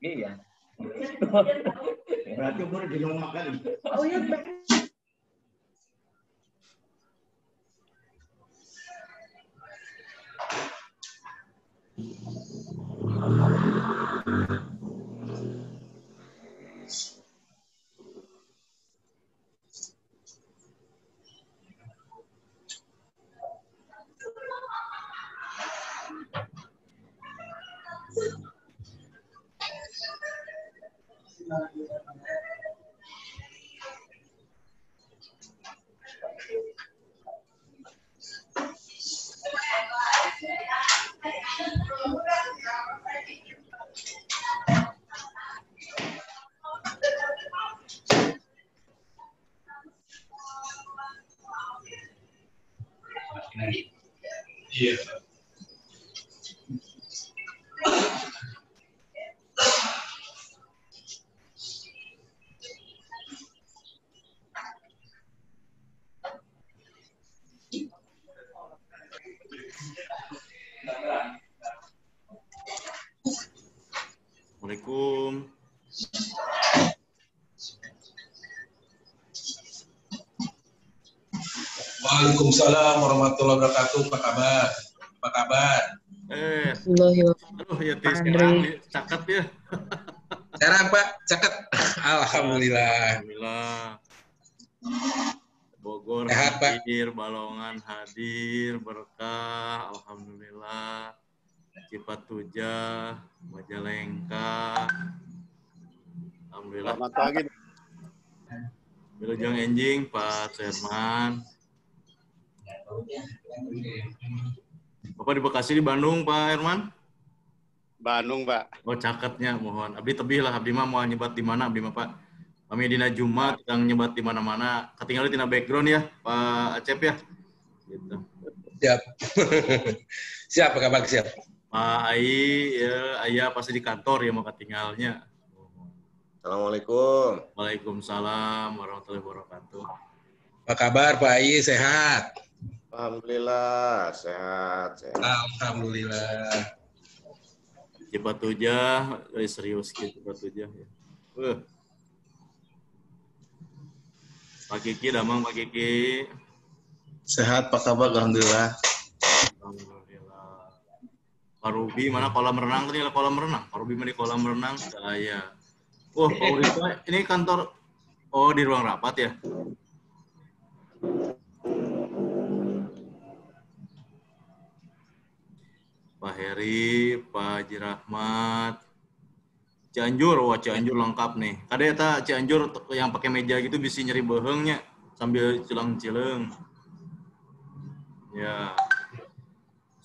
Iya. Berarti umur di rumah kan. Oh iya. Iya. Assalamualaikum. Waalaikumsalam warahmatullahi wabarakatuh. Apa kabar? Apa kabar? Aduh ya tis sekarang caket ya. Sekarang Pak, cakep. Alhamdulillah. Alhamdulillah. Bogor Sehat, Pak. hadir, Balongan hadir, berkah, alhamdulillah. Cipatujah, Majalengka, alhamdulillah. Selamat pagi. Wilujeng Enjing, Pak Sherman. Bapak di Bekasi, di Bandung, Pak Herman? Bandung, Pak. Oh, caketnya, mohon. Abdi tebih lah, Abdi mah mau nyebat di mana, Abdi mah, Pak? Kami dina Jumat, yang nyebat di mana-mana. Ketinggalan tina background ya, Pak Acep ya? Gitu. Siap. Siap, Pak Kabak, siap. Pak Ai, ya, ayah pasti di kantor ya, mau ketinggalnya. Assalamualaikum. Waalaikumsalam warahmatullahi wabarakatuh. Apa kabar Pak Ai, sehat? Alhamdulillah, sehat. Alhamdulillah. Cipatujah, serius gitu Cipatujah ya. Pak Kiki, damang Pak Kiki. Sehat, Pak kabar? Alhamdulillah. Alhamdulillah. Pak Ruby, mana kolam renang tadi? Kolam renang. Pak Ruby mana di kolam renang? Saya. Wah, Pak Urita, ini kantor, oh di ruang rapat ya? Pak Heri, Pak Haji Rahmat, Cianjur, wah Cianjur lengkap nih. Kada eta Cianjur yang pakai meja gitu bisa nyeri behengnya sambil cilang-cileng. Ya.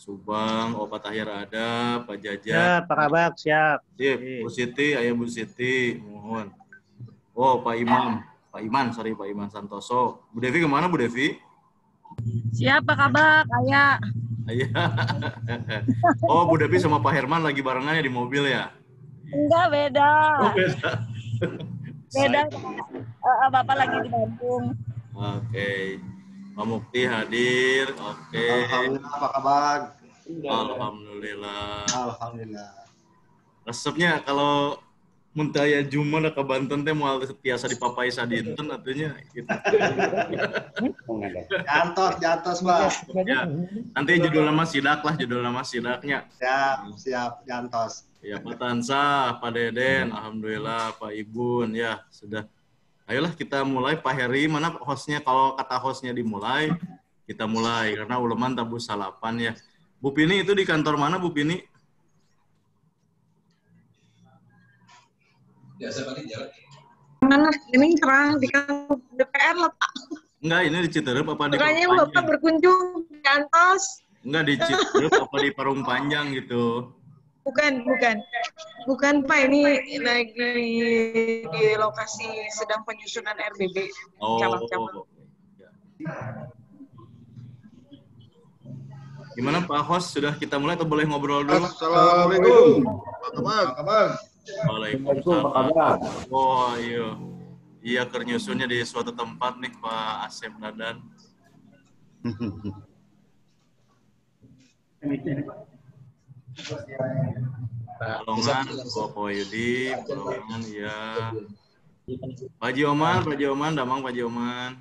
Subang, Opat Tahir ada, Pak Jaja. Ya, Pak Kabak, siap. Sip, Bu Siti, ayah Bu Siti, mohon. Oh, Pak Imam, Pak Iman Santoso. Bu Devi kemana, Bu Devi? Siap, Pak Kabak, ayah. Ayah. Oh, Bu Devi sama Pak Herman lagi barengannya di mobil ya? Enggak, beda. Oh, beda. Beda. Bapak lagi di Bandung. Oke. Pak Mukti hadir. Oke. Alhamdulillah, Pak kabar? Alhamdulillah. Alhamdulillah. Resepnya kalau muntaya Jumat ke Banten teh moal biasa dipapai sadinten atunya gitu. Jantos, Pak. Ya. Nanti judul nama sidak lah, judul nama sidaknya. Siap, jantos. Ya, Pak Tansah, Pak Deden, alhamdulillah, Pak Ibun, ya sudah. Ayolah kita mulai. Pak Heri, mana hostnya? Kalau kata hostnya dimulai, kita mulai karena uleman tabu salapan ya. Bu Pini itu di kantor mana, Bu Pini? Biasa Pak di jalan. Mana? Ini serang di kantor DPR lah, Pak. Enggak, ini di Citerep apa di Makanya Parung Bapak Panjang? berkunjung di Antos. Enggak, di Citerep apa di Parung Panjang gitu. Bukan Pak, ini lagi di lokasi sedang penyusunan RBB cabang-cabang. Ya. Gimana Pak Host, sudah kita mulai atau boleh ngobrol dulu? Assalamualaikum. Pak kabar? Waalaikumsalam. Oh iya, iya kernyusunnya di suatu tempat nih Pak Asep Dadan. Pekalongan, Pak Wahyudi, Pekalongan, ya. Pak Haji Oman, Damang Pak Haji Oman.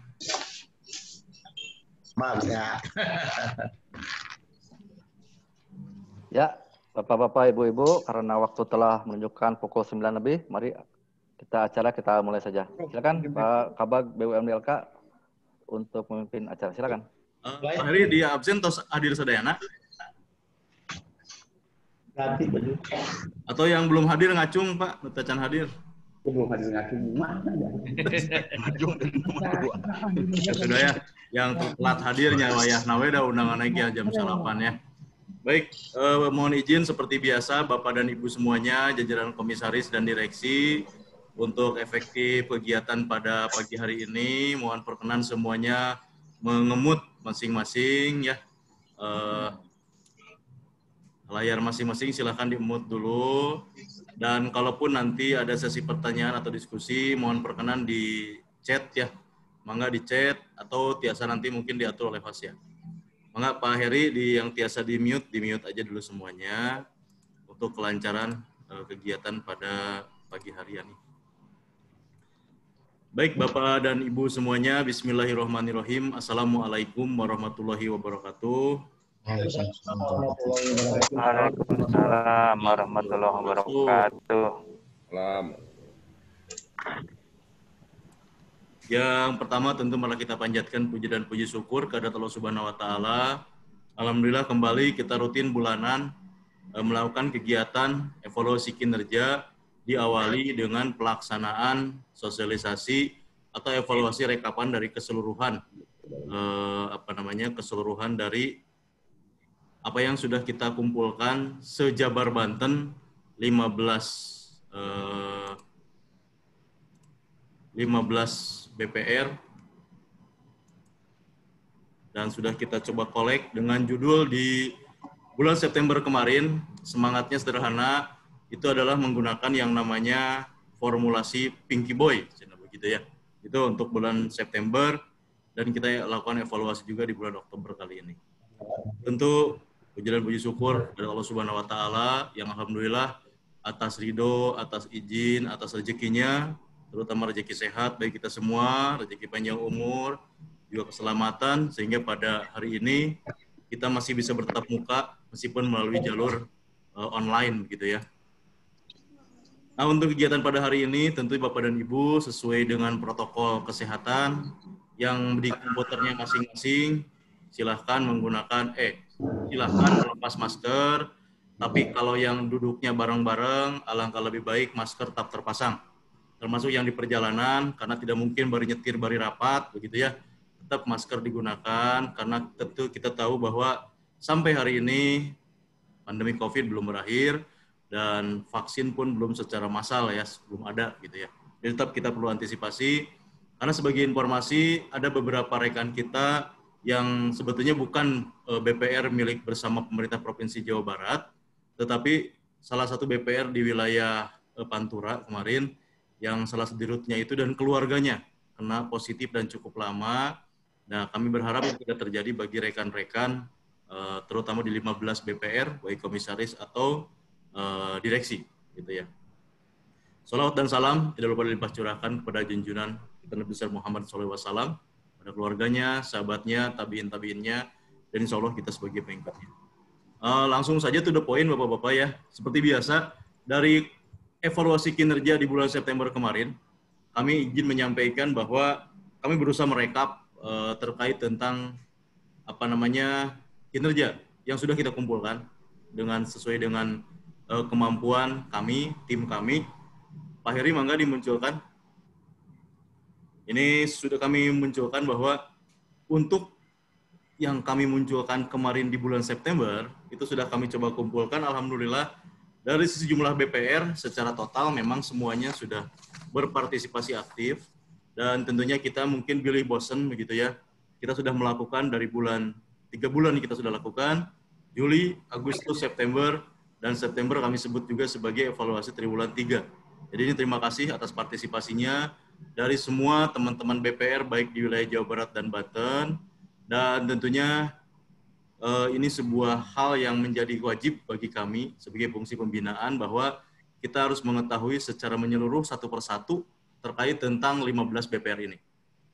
Bang, ya. Ya, Bapak-bapak, Ibu-ibu, karena waktu telah menunjukkan pukul 9 lebih, mari kita mulai saja. Silakan Pak Kabag BUMDLK untuk memimpin acara. Silakan. Pak Heri, dia absen atau hadir sadayana? Atau yang belum hadir ngacung, Pak? Nutacan hadir. Belum hadir ngacung. Ya sudah ya, yang telat hadirnya wayah naweda undangan lagi ya jam 8 ya. Baik, mohon izin seperti biasa Bapak dan Ibu semuanya, jajaran komisaris dan direksi, untuk efektif kegiatan pada pagi hari ini, mohon perkenan semuanya mengemut masing-masing ya. Layar masing-masing silahkan di-mute dulu. Dan kalaupun nanti ada sesi pertanyaan atau diskusi, mohon perkenan di chat ya. Mangga di chat atau tiasa nanti mungkin diatur oleh host ya. Mangga Pak Heri yang tiasa di-mute aja dulu semuanya untuk kelancaran kegiatan pada pagi hari ini. Baik Bapak dan Ibu semuanya, bismillahirrahmanirrahim. Assalamualaikum warahmatullahi wabarakatuh. Waalaikumsalam warahmatullahi wabarakatuh. Yang pertama tentu malah kita panjatkan puji dan puji syukur kepada Allah Subhanahu wa taala. Alhamdulillah kembali kita rutin bulanan melakukan kegiatan evaluasi kinerja diawali dengan pelaksanaan sosialisasi atau evaluasi rekapan dari keseluruhan keseluruhan dari apa yang sudah kita kumpulkan se-Jabar Banten 15 BPR dan sudah kita coba kolek dengan judul di bulan September kemarin. Semangatnya sederhana, itu adalah menggunakan yang namanya formulasi Pinky Boy, begitu ya. Itu untuk bulan September dan kita lakukan evaluasi juga di bulan Oktober kali ini. Tentu puji dan puji syukur dari Allah Subhanahu wa taala yang alhamdulillah atas ridho, atas izin, atas rezekinya, terutama rezeki sehat bagi kita semua, rezeki panjang umur, juga keselamatan, sehingga pada hari ini kita masih bisa bertatap muka meskipun melalui jalur online gitu ya. Nah, untuk kegiatan pada hari ini tentu Bapak dan Ibu sesuai dengan protokol kesehatan yang di komputernya masing-masing, silahkan melepas masker, tapi kalau yang duduknya bareng-bareng, alangkah lebih baik masker tetap terpasang. Termasuk yang di perjalanan, karena tidak mungkin bari nyetir, bari rapat, begitu ya. Tetap masker digunakan, karena tentu kita tahu bahwa sampai hari ini pandemi COVID belum berakhir, dan vaksin pun belum secara massal ya, belum ada gitu ya. Jadi tetap kita perlu antisipasi, karena sebagai informasi, ada beberapa rekan kita yang sebetulnya bukan BPR milik bersama pemerintah Provinsi Jawa Barat, tetapi salah satu BPR di wilayah Pantura kemarin, yang salah satu dirutnya itu dan keluarganya kena positif dan cukup lama. Nah, kami berharap itu tidak terjadi bagi rekan-rekan, terutama di 15 BPR, baik komisaris atau direksi, gitu ya. Salawat dan salam tidak lupa dilimpah curahkan kepada junjungan kita Nabi besar Muhammad SAW, pada keluarganya, sahabatnya, tabiin-tabiinnya, dan insya Allah kita sebagai pengikutnya. Langsung saja to the point Bapak-Bapak ya. Seperti biasa, dari evaluasi kinerja di bulan September kemarin, kami izin menyampaikan bahwa kami berusaha merekap terkait tentang kinerja yang sudah kita kumpulkan dengan sesuai dengan kemampuan kami, tim kami. Pak Heri, mangga dimunculkan. Ini sudah kami munculkan bahwa untuk yang kami munculkan kemarin di bulan September, itu sudah kami coba kumpulkan, alhamdulillah, dari sejumlah BPR secara total memang semuanya sudah berpartisipasi aktif, dan tentunya kita mungkin pilih bosen begitu ya. Kita sudah melakukan dari 3 bulan kita sudah lakukan, Juli, Agustus, September, dan September kami sebut juga sebagai evaluasi triwulan 3. Jadi ini terima kasih atas partisipasinya dari semua teman-teman BPR baik di wilayah Jawa Barat dan Banten, dan tentunya ini sebuah hal yang menjadi wajib bagi kami sebagai fungsi pembinaan bahwa kita harus mengetahui secara menyeluruh satu persatu terkait tentang 15 BPR ini.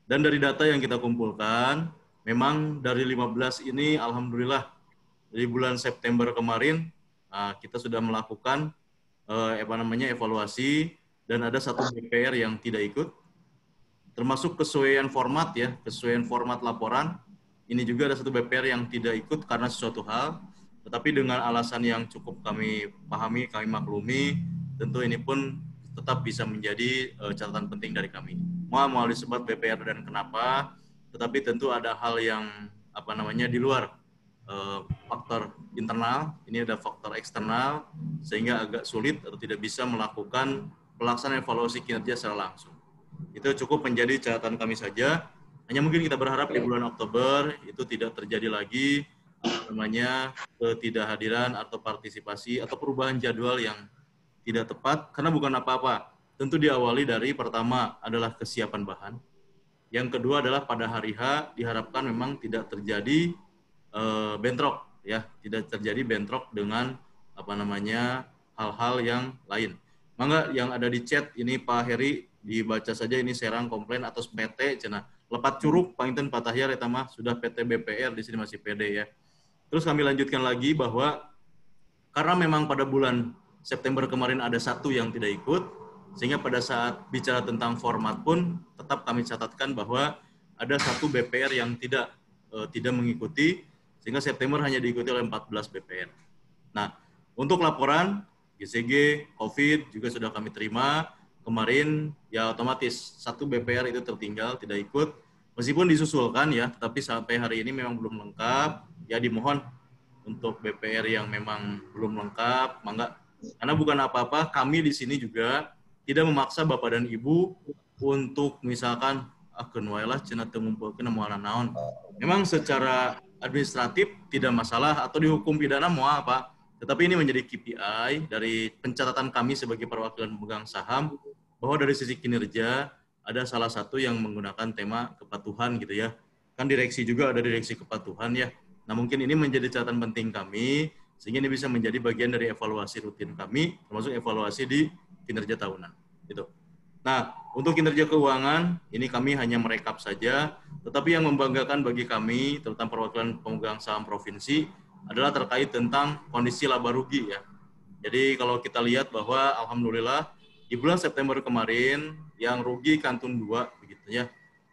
Dan dari data yang kita kumpulkan, memang dari 15 ini alhamdulillah dari bulan September kemarin kita sudah melakukan evaluasi dan ada satu BPR yang tidak ikut, termasuk kesesuaian format ya, kesesuaian format laporan. Ini juga ada satu BPR yang tidak ikut karena sesuatu hal, tetapi dengan alasan yang cukup kami pahami, kami maklumi, tentu ini pun tetap bisa menjadi catatan penting dari kami. Mau disebut BPR dan kenapa, tetapi tentu ada hal yang di luar faktor internal, ini ada faktor eksternal, sehingga agak sulit atau tidak bisa melakukan pelaksanaan evaluasi kinerja secara langsung. Itu cukup menjadi catatan kami saja. Hanya mungkin kita berharap di bulan Oktober itu tidak terjadi lagi ketidakhadiran atau partisipasi atau perubahan jadwal yang tidak tepat, karena bukan apa-apa. Tentu diawali dari pertama adalah kesiapan bahan. Yang kedua adalah pada hari H diharapkan memang tidak terjadi bentrok ya, tidak terjadi bentrok dengan hal-hal yang lain. Mangga yang ada di chat ini Pak Heri dibaca saja, ini Serang komplain atas PT cenah lepat curug Panginten Patahyar eta mah sudah PT BPR, di sini masih PD ya. Terus kami lanjutkan lagi bahwa karena memang pada bulan September kemarin ada satu yang tidak ikut, sehingga pada saat bicara tentang format pun tetap kami catatkan bahwa ada satu BPR yang tidak mengikuti, sehingga September hanya diikuti oleh 14 BPR. Nah, untuk laporan GCG, COVID juga sudah kami terima. Kemarin ya otomatis satu BPR itu tertinggal, tidak ikut. Meskipun disusulkan ya, tapi sampai hari ini memang belum lengkap. Ya dimohon untuk BPR yang memang belum lengkap, mangga. Karena bukan apa-apa, kami di sini juga tidak memaksa Bapak dan Ibu untuk misalkan akeun wae lah cenah teu ngumpulkeun moalna naon. Memang secara administratif tidak masalah atau dihukum pidana moal apa. Tetapi ini menjadi KPI dari pencatatan kami sebagai perwakilan pemegang saham, bahwa dari sisi kinerja ada salah satu yang menggunakan tema kepatuhan gitu ya. Kan direksi juga ada direksi kepatuhan ya. Nah mungkin ini menjadi catatan penting kami, sehingga ini bisa menjadi bagian dari evaluasi rutin kami, termasuk evaluasi di kinerja tahunan. Gitu. Nah untuk kinerja keuangan, ini kami hanya merekap saja, tetapi yang membanggakan bagi kami, terutama perwakilan pemegang saham provinsi, adalah terkait tentang kondisi laba rugi ya. Jadi kalau kita lihat bahwa alhamdulillah di bulan September kemarin yang rugi kantun 2 begitu ya.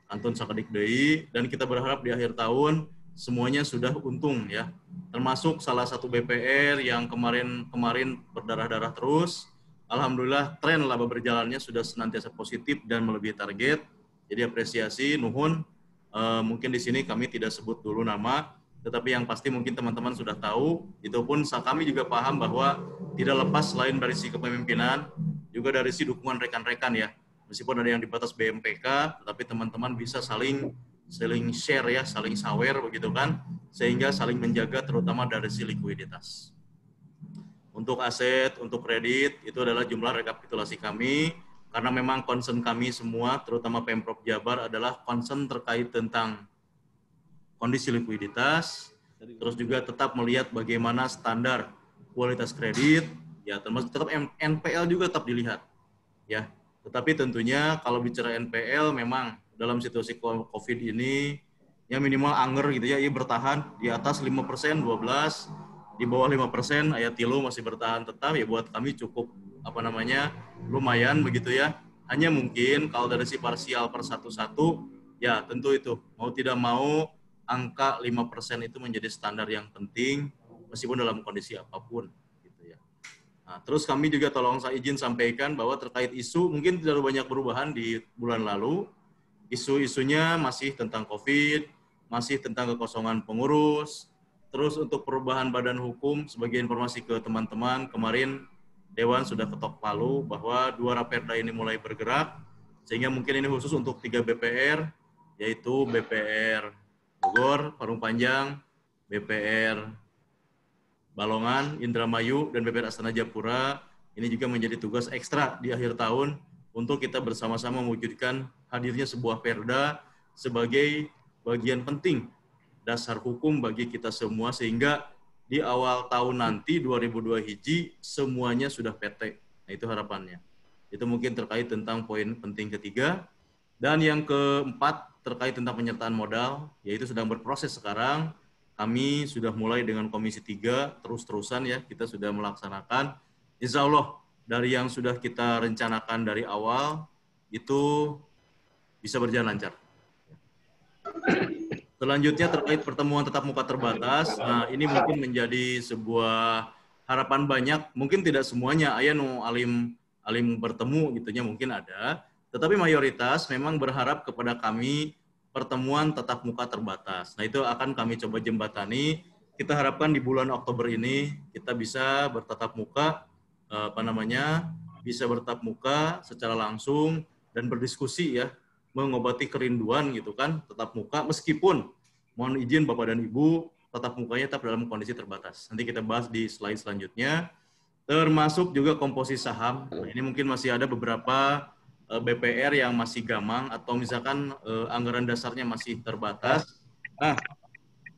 Kantun sakedik deui, dan kita berharap di akhir tahun semuanya sudah untung ya. Termasuk salah satu BPR yang kemarin berdarah-darah terus. Alhamdulillah tren laba berjalannya sudah senantiasa positif dan melebihi target. Jadi apresiasi nuhun. Mungkin di sini kami tidak sebut dulu nama, tetapi yang pasti mungkin teman-teman sudah tahu, itu pun kami juga paham bahwa tidak lepas selain dari si kepemimpinan, juga dari si dukungan rekan-rekan ya. Meskipun ada yang di batas BMPK, tetapi teman-teman bisa saling share ya, saling sawer begitu kan, sehingga saling menjaga terutama dari si likuiditas. Untuk aset, untuk kredit, itu adalah jumlah rekapitulasi kami, karena memang concern kami semua, terutama Pemprov Jabar, adalah concern terkait tentang kondisi likuiditas, terus juga tetap melihat bagaimana standar kualitas kredit, ya termasuk tetap NPL juga tetap dilihat, ya. Tetapi tentunya kalau bicara NPL memang dalam situasi COVID ini, ya minimal anger gitu ya, bertahan di atas 5%, 12, di bawah 5%, ayat tilu masih bertahan tetap, ya buat kami cukup lumayan begitu ya. Hanya mungkin kalau dari si parsial per 1-1, ya tentu itu mau tidak mau angka 5% itu menjadi standar yang penting meskipun dalam kondisi apapun gitu ya. Nah, terus kami juga tolong saya izin sampaikan bahwa terkait isu mungkin tidak banyak perubahan di bulan lalu. Isu-isunya masih tentang COVID, masih tentang kekosongan pengurus. Terus untuk perubahan badan hukum, sebagai informasi ke teman-teman, kemarin Dewan sudah ketok palu bahwa 2 Raperda ini mulai bergerak, sehingga mungkin ini khusus untuk 3 BPR, yaitu BPR Bogor, Parung Panjang, BPR Balongan, Indramayu, dan BPR Astana Japura. Ini juga menjadi tugas ekstra di akhir tahun untuk kita bersama-sama mewujudkan hadirnya sebuah perda sebagai bagian penting dasar hukum bagi kita semua sehingga di awal tahun nanti 2002 Hiji semuanya sudah PT. Nah, itu harapannya. Itu mungkin terkait tentang poin penting ketiga. Dan yang keempat terkait tentang penyertaan modal, yaitu sedang berproses sekarang. Kami sudah mulai dengan Komisi 3, terus-terusan ya, kita sudah melaksanakan. Insya Allah dari yang sudah kita rencanakan dari awal, itu bisa berjalan lancar. Selanjutnya terkait pertemuan tatap muka terbatas, nah ini mungkin menjadi sebuah harapan banyak, mungkin tidak semuanya, aya nu alim bertemu gitunya mungkin ada, tetapi mayoritas memang berharap kepada kami pertemuan tatap muka terbatas. Nah itu akan kami coba jembatani, kita harapkan di bulan Oktober ini kita bisa bertatap muka, bisa bertatap muka secara langsung dan berdiskusi ya, mengobati kerinduan gitu kan, tatap muka meskipun mohon izin Bapak dan Ibu tatap mukanya tetap dalam kondisi terbatas. Nanti kita bahas di slide selanjutnya. Termasuk juga komposisi saham. Nah, ini mungkin masih ada beberapa BPR yang masih gamang atau misalkan anggaran dasarnya masih terbatas. Nah,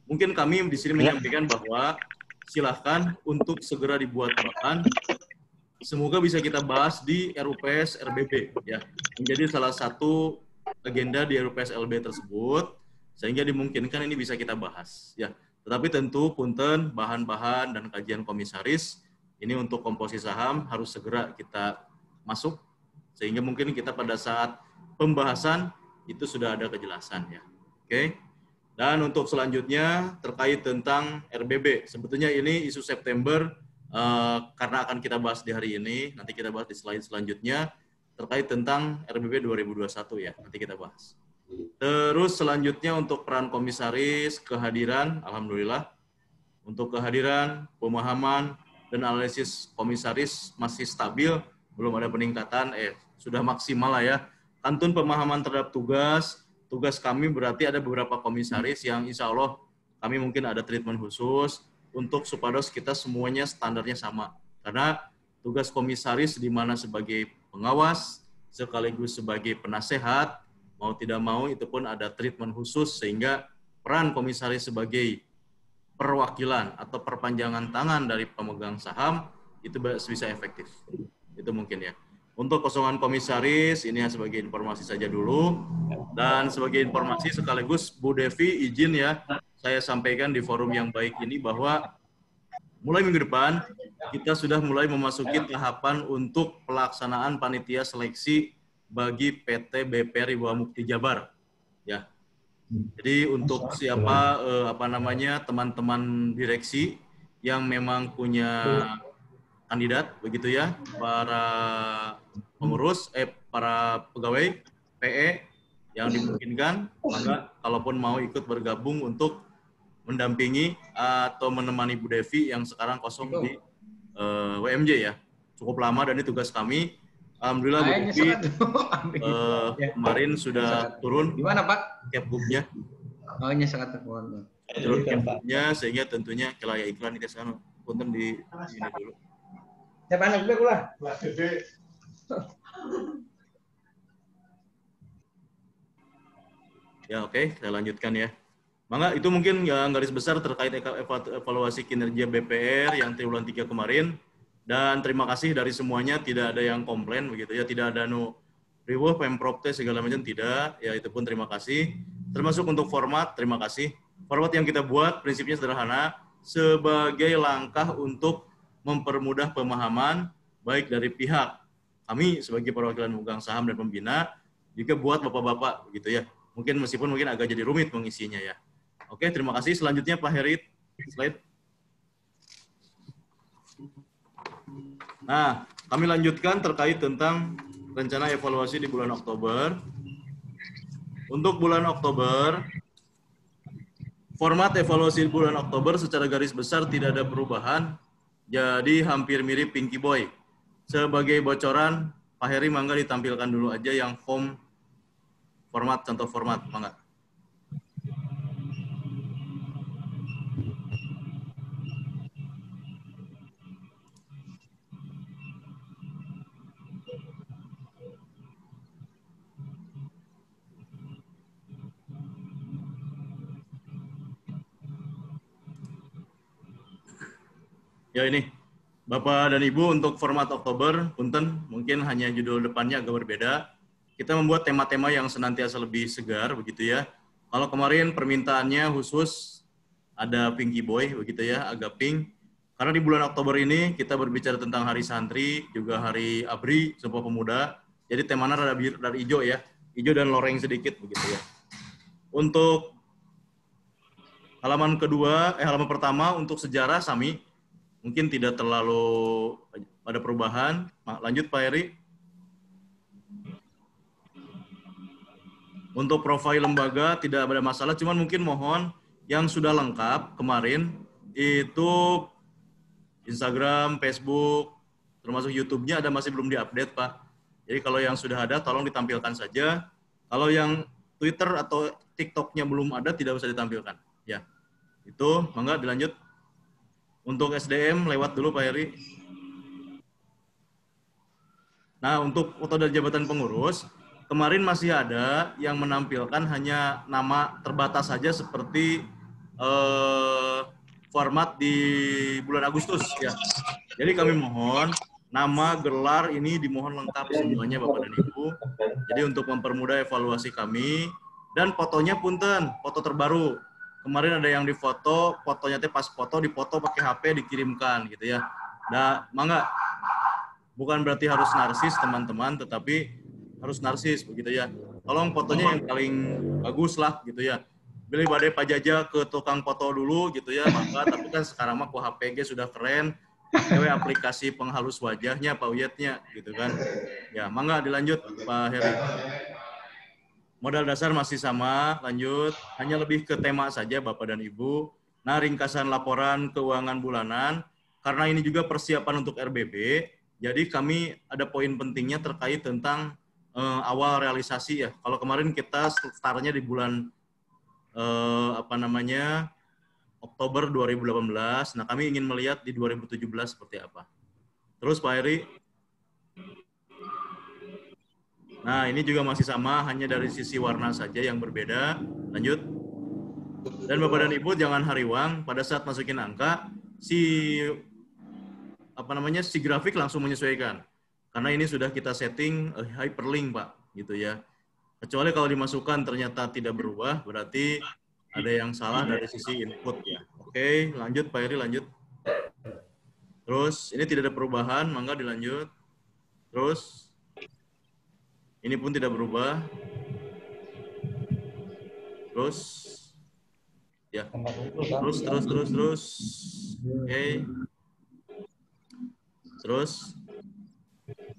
mungkin kami di sini menyampaikan bahwa silahkan untuk segera dibuat bahan. Semoga bisa kita bahas di RUPS RBB ya. Menjadi salah satu agenda di RUPS LB tersebut sehingga dimungkinkan ini bisa kita bahas ya. Tetapi tentu punten bahan-bahan dan kajian komisaris ini untuk komposisi saham harus segera kita masuk sehingga mungkin kita pada saat pembahasan itu sudah ada kejelasan ya. Oke. Dan untuk selanjutnya terkait tentang RBB, sebetulnya ini isu September karena akan kita bahas di hari ini, nanti kita bahas di slide selanjutnya terkait tentang RBB 2021 ya, nanti kita bahas. Terus selanjutnya untuk peran komisaris, kehadiran, alhamdulillah. Untuk kehadiran, pemahaman, dan analisis komisaris masih stabil, belum ada peningkatan, sudah maksimal lah ya. Kantun pemahaman terhadap tugas kami berarti ada beberapa komisaris yang insya Allah kami mungkin ada treatment khusus untuk supados kita semuanya standarnya sama. Karena tugas komisaris di mana sebagai pengawas, sekaligus sebagai penasehat, mau tidak mau itu pun ada treatment khusus sehingga peran komisaris sebagai perwakilan atau perpanjangan tangan dari pemegang saham itu bisa efektif. Itu mungkin ya. Untuk kosongan komisaris, ini sebagai informasi saja dulu. Dan sebagai informasi sekaligus Bu Devi izin ya, saya sampaikan di forum yang baik ini bahwa mulai minggu depan kita sudah mulai memasuki tahapan untuk pelaksanaan panitia seleksi bagi PT BPR Ibu Mukti Jabar. Ya. Jadi untuk siapa teman-teman direksi yang memang punya kandidat begitu ya, para pengurus para pegawai PE yang dimungkinkan, maka kalaupun mau ikut bergabung untuk mendampingi atau menemani Bu Devi yang sekarang kosong di WMJ ya. Cukup lama dan ini tugas kami. Alhamdulillah Bu Devi kemarin sudah turun. Gimana Pak? Capbooknya. Oh, ini sangat terpon. Turun capbooknya sehingga tentunya kelaya iklan kita sekarang punten di sini dulu. Saya panas dulu lah. Ya oke, saya lanjutkan ya. Maka itu mungkin yang garis besar terkait evaluasi kinerja BPR yang triwulan 3 kemarin. Dan terima kasih dari semuanya, tidak ada yang komplain begitu ya, tidak ada riweuh Pemprov segala macam tidak, ya itu pun terima kasih. Termasuk untuk format, terima kasih. Format yang kita buat prinsipnya sederhana, sebagai langkah untuk mempermudah pemahaman baik dari pihak kami sebagai perwakilan pemegang saham dan pembina, juga buat bapak-bapak begitu ya. Mungkin agak jadi rumit mengisinya ya. Oke, terima kasih. Selanjutnya Pak Herit, slide. Nah, kami lanjutkan terkait tentang rencana evaluasi di bulan Oktober. Untuk bulan Oktober, format evaluasi di bulan Oktober secara garis besar tidak ada perubahan. Jadi hampir mirip Pinky Boy. Sebagai bocoran, Pak Heri mangga ditampilkan dulu aja yang contoh format, mangga. Ya ini, Bapak dan Ibu, untuk format Oktober, punten, mungkin hanya judul depannya agak berbeda. Kita membuat tema-tema yang senantiasa lebih segar, begitu ya. Kalau kemarin permintaannya khusus ada Pinky Boy, begitu ya, agak pink. Karena di bulan Oktober ini kita berbicara tentang Hari Santri, juga Hari ABRI, Sumpah Pemuda. Jadi temanya rada hijau ya, hijau dan loreng sedikit, begitu ya. Untuk halaman pertama untuk sejarah Sami, mungkin tidak terlalu ada perubahan. Lanjut Pak Heri. Untuk profil lembaga tidak ada masalah, cuman mungkin mohon yang sudah lengkap kemarin itu Instagram, Facebook, termasuk YouTube-nya ada masih belum diupdate Pak. Jadi kalau yang sudah ada tolong ditampilkan saja. Kalau yang Twitter atau TikTok-nya belum ada tidak usah ditampilkan. Ya, itu mangga dilanjut. Untuk SDM lewat dulu Pak Heri. Nah, untuk foto dari jabatan pengurus, kemarin masih ada yang menampilkan hanya nama terbatas saja seperti format di bulan Agustus ya. Jadi kami mohon nama, gelar ini dimohon lengkap semuanya Bapak dan Ibu. Jadi untuk mempermudah evaluasi kami, dan fotonya punten, foto terbaru. Kemarin ada yang difoto, fotonya teh pas foto dipoto pakai HP dikirimkan gitu ya. Nah, mangga. Bukan berarti harus narsis teman-teman, tetapi harus narsis begitu ya. Tolong fotonya yang paling bagus lah gitu ya. Beli badai pajaja ke tukang foto dulu gitu ya, maka tapi kan sekarang mah ku HPG sudah keren. Pakai aplikasi penghalus wajahnya, Pak Uyetnya gitu kan. Ya, mangga dilanjut Pak Heri. Modal dasar masih sama, lanjut. Hanya lebih ke tema saja Bapak dan Ibu. Nah, ringkasan laporan keuangan bulanan, karena ini juga persiapan untuk RBB, jadi kami ada poin pentingnya terkait tentang awal realisasi ya. Kalau kemarin kita startnya di bulan Oktober 2018. Nah, kami ingin melihat di 2017 seperti apa. Terus Pak Heri. Nah, ini juga masih sama, hanya dari sisi warna saja yang berbeda. Lanjut. Dan Bapak dan Ibu jangan hariwang pada saat masukin angka si grafik langsung menyesuaikan. Karena ini sudah kita setting hyperlink, Pak, gitu ya. Kecuali kalau dimasukkan ternyata tidak berubah, berarti ada yang salah dari sisi input ya. Oke, lanjut Pak Heri, lanjut. Terus ini tidak ada perubahan, mangga dilanjut. Terus ini pun tidak berubah. Terus ya. Terus. Oke. Terus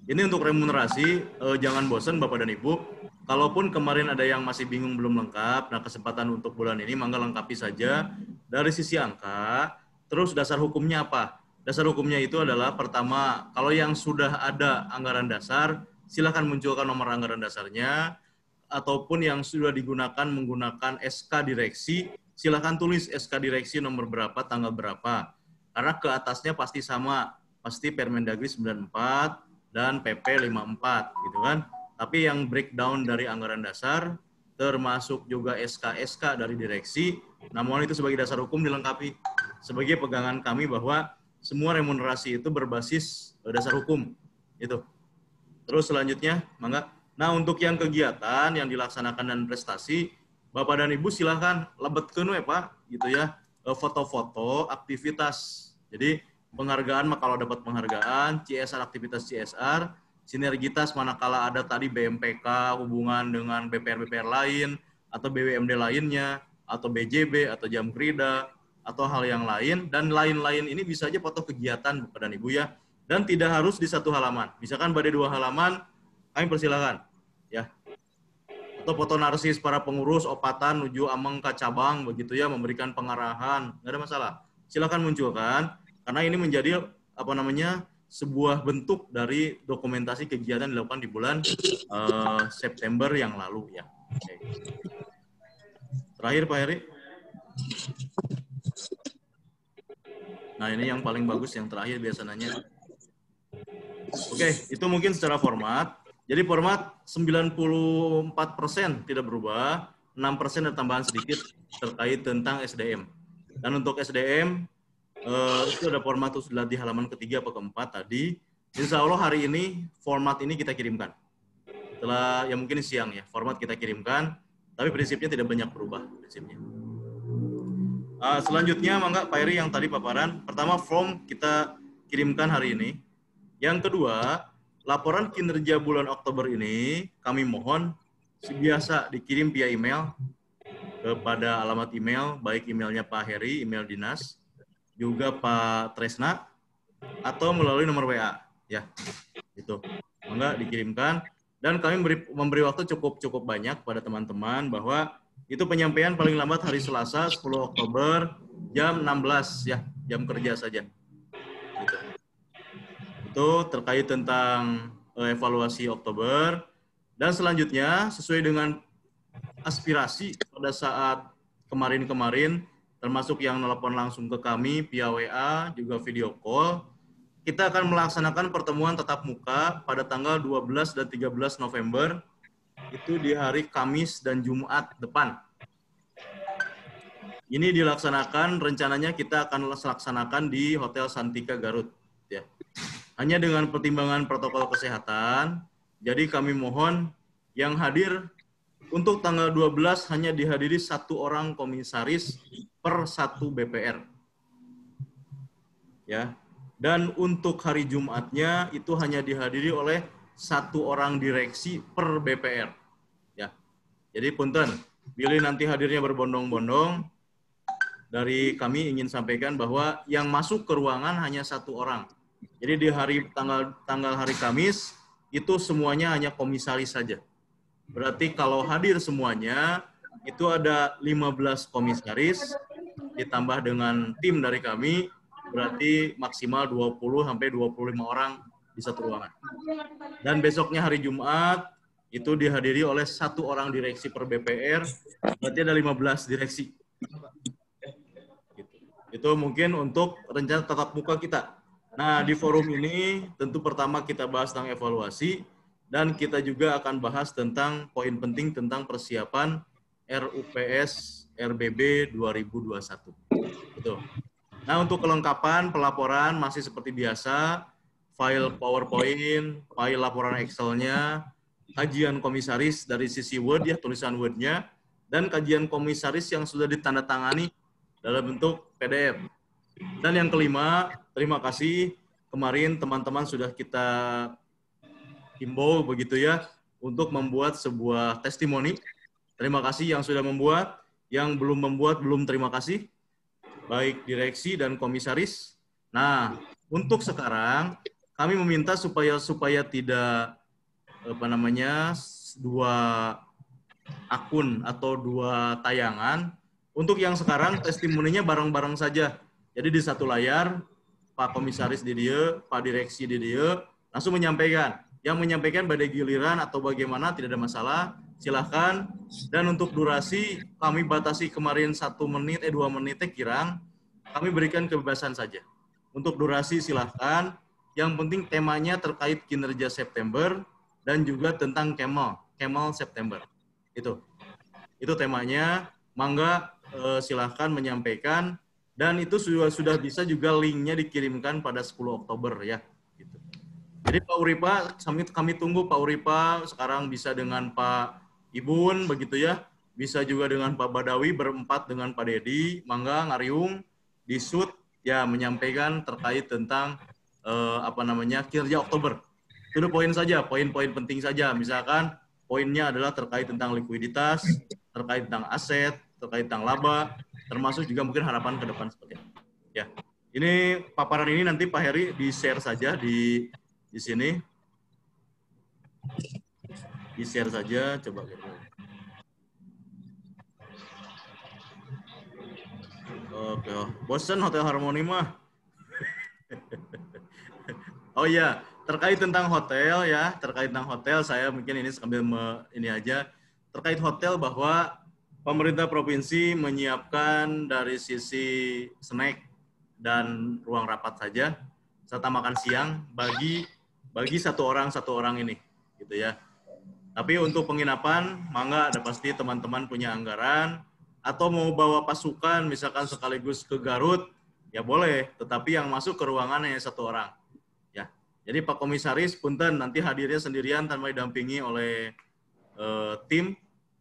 ini untuk remunerasi, jangan bosan Bapak dan Ibu. Kalaupun kemarin ada yang masih bingung belum lengkap, nah kesempatan untuk bulan ini mangga lengkapi saja dari sisi angka. Terus dasar hukumnya apa? Dasar hukumnya itu adalah pertama, kalau yang sudah ada anggaran dasar, silakan munculkan nomor anggaran dasarnya, ataupun yang sudah digunakan menggunakan SK direksi, silakan tulis SK direksi nomor berapa, tanggal berapa. Karena ke atasnya pasti sama, pasti Permendagri 94 dan PP 54 gitu kan. Tapi yang breakdown dari anggaran dasar, termasuk juga SK-SK dari direksi, namun itu sebagai dasar hukum dilengkapi. Sebagai pegangan kami bahwa semua remunerasi itu berbasis dasar hukum. Itu. Terus selanjutnya, mangga. Nah, untuk yang kegiatan yang dilaksanakan dan prestasi, Bapak dan Ibu silakan lebetkeun we Pak, gitu ya. Foto-foto aktivitas. Jadi penghargaan mah kalau dapat penghargaan, CSR aktivitas CSR, sinergitas manakala ada tadi BMPK hubungan dengan BPR-BPR lain atau BUMD lainnya atau BJB atau Jamkrida atau hal yang lain, dan lain-lain ini bisa aja foto kegiatan Bapak dan Ibu ya, dan tidak harus di satu halaman. Misalkan badai 2 halaman, kami persilakan ya. Atau foto narsis para pengurus opatan nuju ameng ka cabang begitu ya, memberikan pengarahan, nggak ada masalah. Silakan munculkan karena ini menjadi sebuah bentuk dari dokumentasi kegiatan dilakukan di bulan September yang lalu ya. Oke. Terakhir Pak Heri. Nah, ini yang paling bagus yang terakhir biasanya. Oke, itu mungkin secara format. Jadi format 94% tidak berubah, 6% ada tambahan sedikit terkait tentang SDM. Dan untuk SDM, Itu ada format sudah di halaman ketiga atau keempat tadi. Insya Allah hari ini format ini kita kirimkan. Setelah ya mungkin siang ya, format kita kirimkan. Tapi prinsipnya tidak banyak berubah prinsipnya. Selanjutnya, mangga Pak Eri yang tadi paparan. Pertama, form kita kirimkan hari ini. Yang kedua, laporan kinerja bulan Oktober ini kami mohon biasa dikirim via email kepada alamat email, baik emailnya Pak Heri, email dinas, juga Pak Tresna, atau melalui nomor WA. Ya, itu. Mangga dikirimkan. Dan kami memberi waktu cukup banyak pada teman-teman bahwa itu penyampaian paling lambat hari Selasa 10 Oktober jam 16 ya, jam kerja saja. Gitu. Itu terkait tentang evaluasi Oktober. Dan selanjutnya sesuai dengan aspirasi pada saat kemarin-kemarin, termasuk yang nelpon langsung ke kami via WA, juga video call, kita akan melaksanakan pertemuan tatap muka pada tanggal 12 dan 13 November, itu di hari Kamis dan Jumat depan. Ini dilaksanakan, rencananya kita akan laksanakan di Hotel Santika Garut. Ya. Hanya dengan pertimbangan protokol kesehatan, jadi kami mohon yang hadir untuk tanggal 12 hanya dihadiri 1 orang komisaris per 1 BPR. Ya. Dan untuk hari Jumatnya itu hanya dihadiri oleh 1 orang direksi per BPR. Ya. Jadi punten, bila nanti hadirnya berbondong-bondong, dari kami ingin sampaikan bahwa yang masuk ke ruangan hanya 1 orang. Jadi di hari tanggal hari Kamis itu semuanya hanya komisaris saja. Berarti kalau hadir semuanya itu ada 15 komisaris ditambah dengan tim dari kami, berarti maksimal 20 sampai 25 orang di satu ruangan. Dan besoknya hari Jumat itu dihadiri oleh 1 orang direksi per BPR, berarti ada 15 direksi. Itu mungkin untuk rencana tatap muka kita. Nah, di forum ini tentu pertama kita bahas tentang evaluasi, dan kita juga akan bahas tentang poin penting tentang persiapan RUPS RBB 2021. Betul. Nah, untuk kelengkapan pelaporan masih seperti biasa, file PowerPoint, file laporan Excel-nya, kajian komisaris dari sisi Word ya, tulisan Word-nya, dan kajian komisaris yang sudah ditandatangani dalam bentuk PDF. Dan yang kelima, terima kasih kemarin teman-teman sudah kita himbau begitu ya, untuk membuat sebuah testimoni. Terima kasih yang sudah membuat, yang belum membuat belum terima kasih. Baik direksi dan komisaris. Nah, untuk sekarang kami meminta supaya tidak 2 akun atau 2 tayangan. Untuk yang sekarang testimoninya bareng-bareng saja. Jadi di satu layar Pak komisaris di dia, Pak direksi di dia langsung menyampaikan. Yang menyampaikan pada giliran atau bagaimana tidak ada masalah, silahkan. Dan untuk durasi kami batasi kemarin 1 menit, 2 menit kirang, kami berikan kebebasan saja. Untuk durasi silahkan, yang penting temanya terkait kinerja September dan juga tentang Kemal September. Itu temanya, mangga silahkan menyampaikan, dan itu sudah bisa juga linknya dikirimkan pada 10 Oktober ya. Gitu. Jadi Pak Uripa, kami tunggu Pak Uripa sekarang bisa dengan Pak Ibun begitu ya, bisa juga dengan Pak Badawi berempat dengan Pak Dedi, mangga ngariung di shoot ya menyampaikan terkait tentang kinerja Oktober. Itu poin saja, poin-poin penting saja. Misalkan poinnya adalah terkait tentang likuiditas, terkait tentang aset, terkait tentang laba, termasuk juga mungkin harapan ke depan seperti itu. Ya. Ini paparan ini nanti Pak Heri di-share saja di sini. Di-share saja, coba gitu. Oke, bosan Hotel Harmoni mah. Oh iya, terkait tentang hotel ya, terkait tentang hotel saya mungkin ini sambil ini aja. Terkait hotel bahwa pemerintah provinsi menyiapkan dari sisi snack dan ruang rapat saja serta makan siang bagi 1 orang ini gitu ya. Tapi untuk penginapan mangga ada pasti teman-teman punya anggaran atau mau bawa pasukan misalkan sekaligus ke Garut ya boleh, tetapi yang masuk ke ruangan hanya 1 orang. Ya. Jadi Pak Komisaris punten nanti hadirnya sendirian tanpa didampingi oleh tim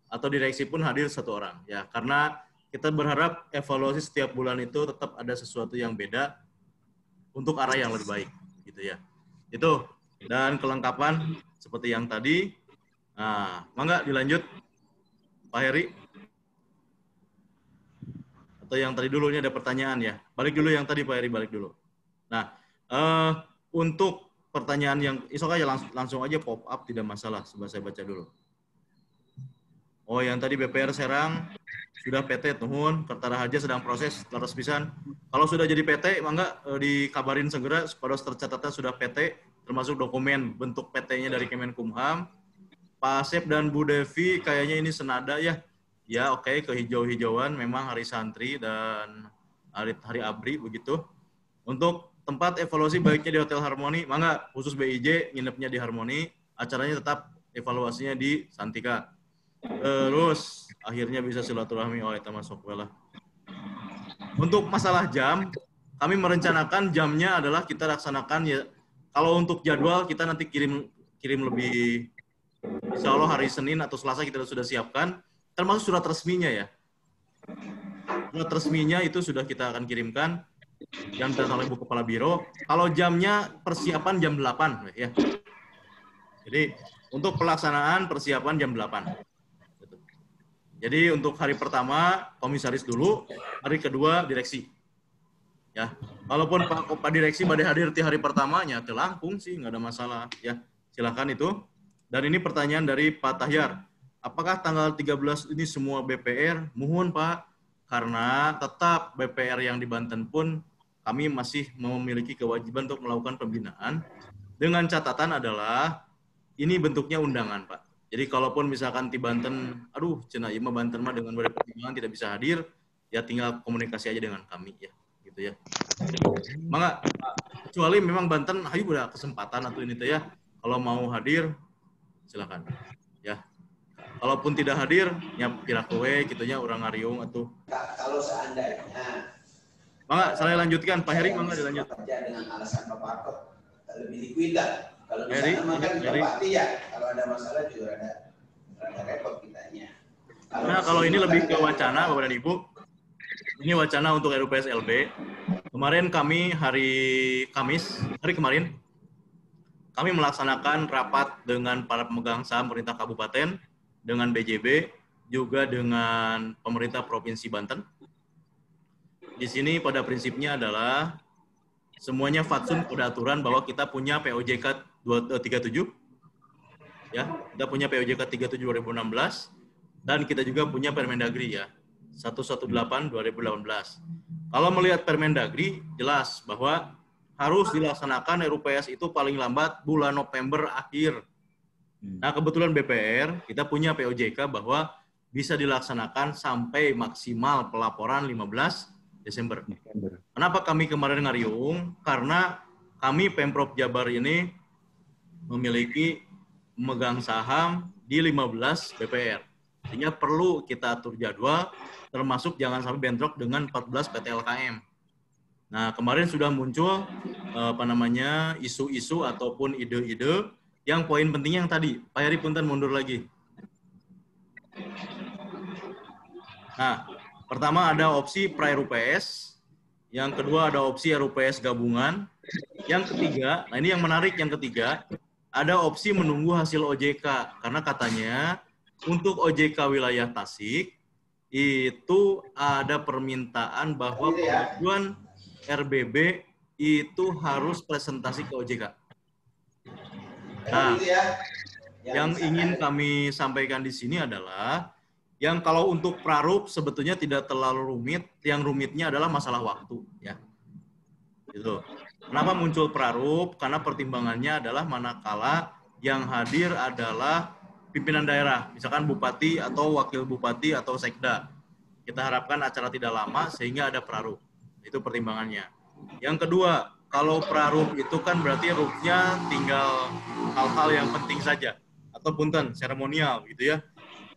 atau direksi pun hadir 1 orang. Ya, karena kita berharap evaluasi setiap bulan itu tetap ada sesuatu yang beda untuk arah yang lebih baik, gitu ya. Itu. Dan kelengkapan seperti yang tadi. Nah, mangga dilanjut, Pak Heri. Atau yang tadi dulu, ini ada pertanyaan ya. Balik dulu yang tadi, Pak Heri, balik dulu. Nah, untuk pertanyaan yang, isok aja langsung aja pop up, tidak masalah. Coba saya baca dulu. Oh, yang tadi BPR Serang sudah PT, nuhun, Kertara Haja sedang proses, laras pisan. Kalau sudah jadi PT, mangga dikabarin segera, pada tercatatnya sudah PT, termasuk dokumen bentuk PT-nya dari Kemenkumham. Pak Asep dan Bu Devi kayaknya ini senada ya. Ya oke, kehijau-hijauan memang hari santri dan hari ABRI begitu. Untuk tempat evaluasi baiknya di Hotel Harmoni, mangga khusus BIJ nginepnya di Harmoni, acaranya tetap evaluasinya di Santika. Terus akhirnya bisa silaturahmi oleh termasuk lah. Untuk masalah jam, kami merencanakan jamnya adalah kita laksanakan ya. Kalau untuk jadwal kita nanti kirim lebih, insya Allah hari Senin atau Selasa kita sudah siapkan, termasuk surat resminya ya. Surat resminya itu sudah kita akan kirimkan yang datang oleh Bu Kepala Biro. Kalau jamnya persiapan jam 8 ya. Jadi untuk pelaksanaan persiapan jam 8. Jadi untuk hari pertama komisaris dulu, hari kedua direksi. Ya, walaupun Pak Direksi pada hadir di hari pertamanya, telangkung sih nggak ada masalah. Ya, silakan itu. Dan ini pertanyaan dari Pak Tahyar. Apakah tanggal 13 ini semua BPR? Mohon Pak, karena tetap BPR yang di Banten pun kami masih memiliki kewajiban untuk melakukan pembinaan. Dengan catatan adalah ini bentuknya undangan Pak. Jadi kalaupun misalkan di Banten, aduh cenah ieu mah Banten mah dengan pertimbangan tidak bisa hadir, ya tinggal komunikasi aja dengan kami ya. Gitu ya. Mangga, kecuali memang Banten hayu udah kesempatan atau ini teh ya. Kalau mau hadir silakan. Ya. Kalaupun tidak hadir, ya pira kowe kitunya urang ngariung atuh. Kalau seandainya mangga, saya lanjutkan Pak Heri, mangga dilanjut. Dengan alasan Bapak lebih likuidan. Kalau misalnya kan Bapak ya, kalau ada masalah juga ada repot kitanya. Nah, kalau ini lebih ke wacana Bapak dan Ibu. Ini wacana untuk RUPS LB. Kemarin kami hari Kamis, hari kemarin, kami melaksanakan rapat dengan para pemegang saham pemerintah kabupaten, dengan BJB, juga dengan pemerintah Provinsi Banten. Di sini pada prinsipnya adalah semuanya fatsun pada aturan bahwa kita punya POJK 37, ya, kita punya POJK 37 2016, dan kita juga punya Permendagri ya. 118/2018. Kalau melihat Permendagri, jelas bahwa harus dilaksanakan RUPS itu paling lambat bulan November akhir. Nah, kebetulan BPR, kita punya POJK bahwa bisa dilaksanakan sampai maksimal pelaporan 15 Desember. Kenapa kami kemarin ngariung? Karena kami Pemprov Jabar ini memiliki memegang saham di 15 BPR. Sehingga perlu kita atur jadwal, termasuk jangan sampai bentrok dengan 14 PTLKM. Nah, kemarin sudah muncul isu-isu ataupun ide-ide yang poin pentingnya yang tadi. Pak Heri punten mundur lagi. Nah, pertama ada opsi pra-RUPS, yang kedua ada opsi RUPS gabungan, yang ketiga, nah ini yang menarik, yang ketiga, ada opsi menunggu hasil OJK, karena katanya untuk OJK wilayah Tasik, itu ada permintaan bahwa pengajuan RBB itu harus presentasi ke OJK. Nah, yang ingin kami sampaikan di sini adalah, yang kalau untuk prarup sebetulnya tidak terlalu rumit, yang rumitnya adalah masalah waktu. Ya. Gitu. Kenapa muncul prarup? Karena pertimbangannya adalah manakala yang hadir adalah pimpinan daerah, misalkan bupati atau wakil bupati atau sekda. Kita harapkan acara tidak lama sehingga ada prarup. Itu pertimbangannya. Yang kedua, kalau prarup itu kan berarti rupnya tinggal hal-hal yang penting saja atau punten seremonial gitu ya.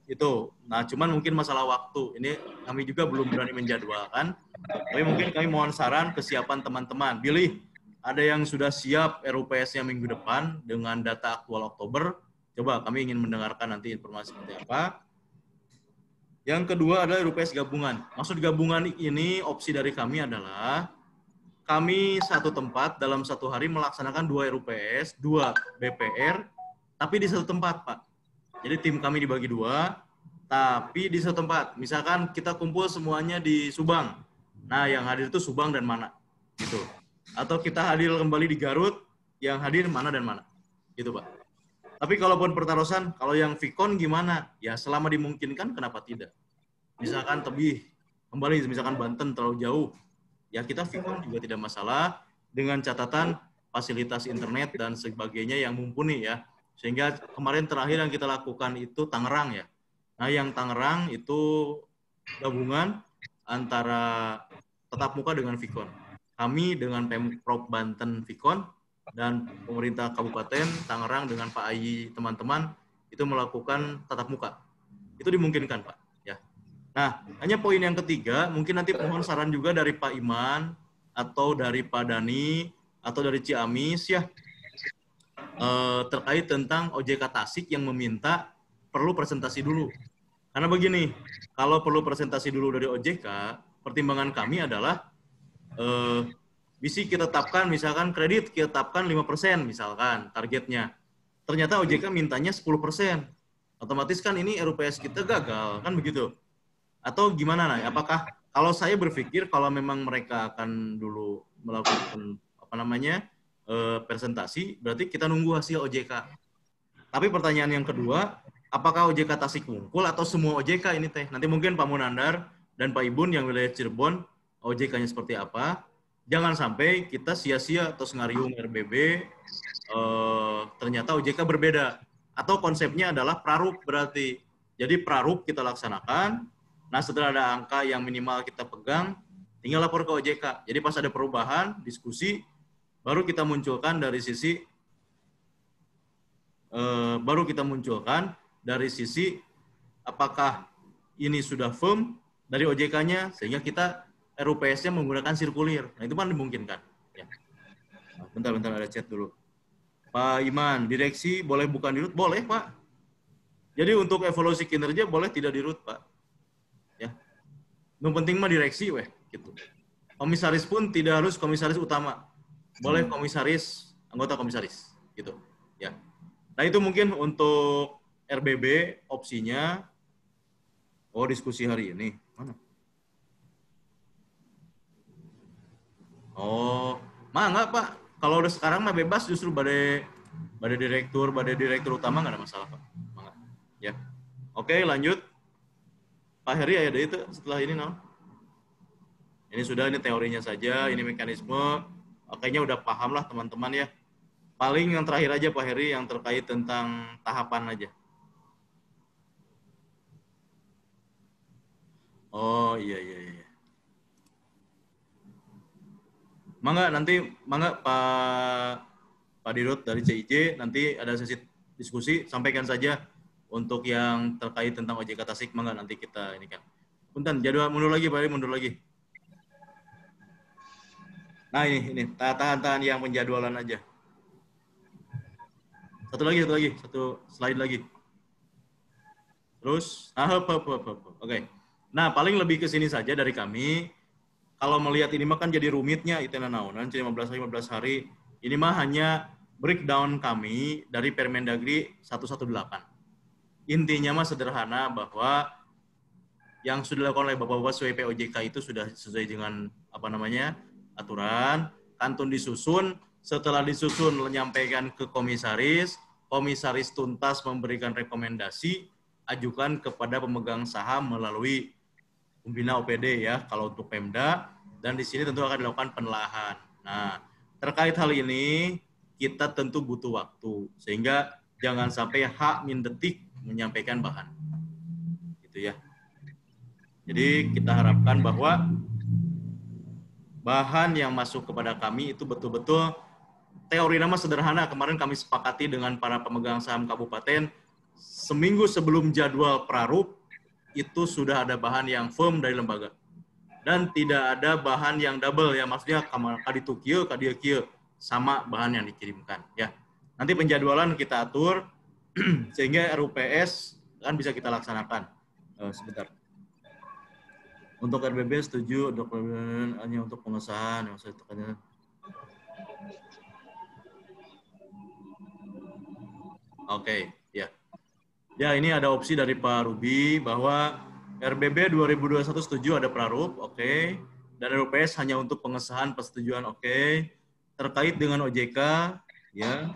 Itu. Nah, cuman mungkin masalah waktu. Ini kami juga belum berani menjadwalkan. Tapi mungkin kami mohon saran kesiapan teman-teman. Billy, ada yang sudah siap RUPS-nya minggu depan dengan data aktual Oktober. Coba kami ingin mendengarkan nanti informasi seperti apa. Yang kedua adalah RUPS gabungan. Maksud gabungan ini opsi dari kami adalah kami satu tempat dalam satu hari melaksanakan 2 RUPS, 2 BPR, tapi di satu tempat, Pak. Jadi tim kami dibagi 2, tapi di satu tempat. Misalkan kita kumpul semuanya di Subang. Nah, yang hadir itu Subang dan mana. Gitu. Atau kita hadir kembali di Garut, yang hadir mana dan mana. Gitu, Pak. Tapi kalaupun pertaruhan, kalau yang Vicon gimana? Ya, selama dimungkinkan, kenapa tidak? Misalkan Tebih, kembali, misalkan Banten terlalu jauh. Ya, kita Vicon juga tidak masalah dengan catatan fasilitas internet dan sebagainya yang mumpuni ya. Sehingga kemarin terakhir yang kita lakukan itu Tangerang ya. Nah, yang Tangerang itu gabungan antara tatap muka dengan Vicon. Kami dengan Pemprov Banten Vicon dan pemerintah Kabupaten Tangerang dengan Pak Ayi teman-teman itu melakukan tatap muka. Itu dimungkinkan, Pak. Ya. Nah, hanya poin yang ketiga, mungkin nanti mohon saran juga dari Pak Iman atau dari Pak Dani atau dari Ciamis ya. Terkait tentang OJK Tasik yang meminta perlu presentasi dulu. Karena begini, kalau perlu presentasi dulu dari OJK, pertimbangan kami adalah bisa kita tetapkan, misalkan kredit kita tetapkan 5% misalkan targetnya. Ternyata OJK mintanya 10%. Otomatis kan ini RUPS kita gagal, kan begitu. Atau gimana, nah? Apakah kalau saya berpikir kalau memang mereka akan dulu melakukan presentasi, berarti kita nunggu hasil OJK. Tapi pertanyaan yang kedua, apakah OJK Tasik Wungkul atau semua OJK ini teh? Nanti mungkin Pak Munandar dan Pak Ibun yang wilayah Cirebon, OJK-nya seperti apa? Jangan sampai kita sia-sia atau sengariung RBB, ternyata OJK berbeda. Atau konsepnya adalah prarup berarti. Jadi prarup kita laksanakan, nah setelah ada angka yang minimal kita pegang, tinggal lapor ke OJK. Jadi pas ada perubahan, diskusi, baru kita munculkan dari sisi apakah ini sudah firm dari OJK-nya sehingga kita RUPS-nya menggunakan sirkulir. Nah, itu kan dimungkinkan. Ya. Nah, bentar ada chat dulu. Pak Iman, direksi boleh bukan di RUT? Boleh, Pak. Jadi untuk evaluasi kinerja boleh tidak di RUT, Pak. Ya. Yang penting mah direksi, weh. Gitu. Komisaris pun tidak harus komisaris utama. Boleh komisaris, anggota komisaris. Gitu. Ya. Nah, itu mungkin untuk RBB opsinya. Oh, diskusi hari ini. Mana? Oh, enggak, Pak. Kalau udah sekarang mah bebas, justru badai direktur utama nggak ada masalah, Pak. Mangga. Ya. Oke, lanjut. Pak Heri ada itu setelah ini, no? Ini sudah, ini teorinya saja, ini mekanisme. Kayaknya udah paham lah teman-teman ya. Paling yang terakhir aja Pak Heri yang terkait tentang tahapan aja. Oh iya. Mangga Pak Dirut dari CIJ nanti ada sesi diskusi, sampaikan saja untuk yang terkait tentang OJK Tasik. Mangga nanti kita ini kan. Punten, jadwal mundur lagi Pak Heri, mundur lagi. Nah ini tahan yang penjadwalan aja. Satu slide lagi. Terus, Oke. Nah, paling lebih ke sini saja dari kami. Kalau melihat ini mah kan jadi rumitnya itu naonan 15 hari. Ini mah hanya breakdown kami dari Permendagri 118. Intinya mah sederhana bahwa yang sudah dilakukan oleh Bapak-bapak SWP OJK itu sudah sesuai dengan aturan, kantun disusun, setelah disusun menyampaikan ke komisaris tuntas memberikan rekomendasi, ajukan kepada pemegang saham melalui pembina OPD ya, kalau untuk Pemda, dan di sini tentu akan dilakukan penelaahan. Nah, terkait hal ini, kita tentu butuh waktu, sehingga jangan sampai H-detik menyampaikan bahan. Gitu ya. Jadi kita harapkan bahwa bahan yang masuk kepada kami itu betul-betul teori nama sederhana. Kemarin kami sepakati dengan para pemegang saham kabupaten seminggu sebelum jadwal prarup itu sudah ada bahan yang firm dari lembaga. Dan tidak ada bahan yang double ya, maksudnya kaditu kieu, kadia kieu, sama bahan yang dikirimkan ya. Nanti penjadwalan kita atur sehingga RUPS kan bisa kita laksanakan. Sebentar. Untuk RBB setuju dokumen hanya untuk pengesahan yang saya tekankan. Oke, ya. Ya, ini ada opsi dari Pak Ruby bahwa RBB 2021 setuju ada prarup, oke. Dan RUPS hanya untuk pengesahan persetujuan, oke. Terkait dengan OJK, ya.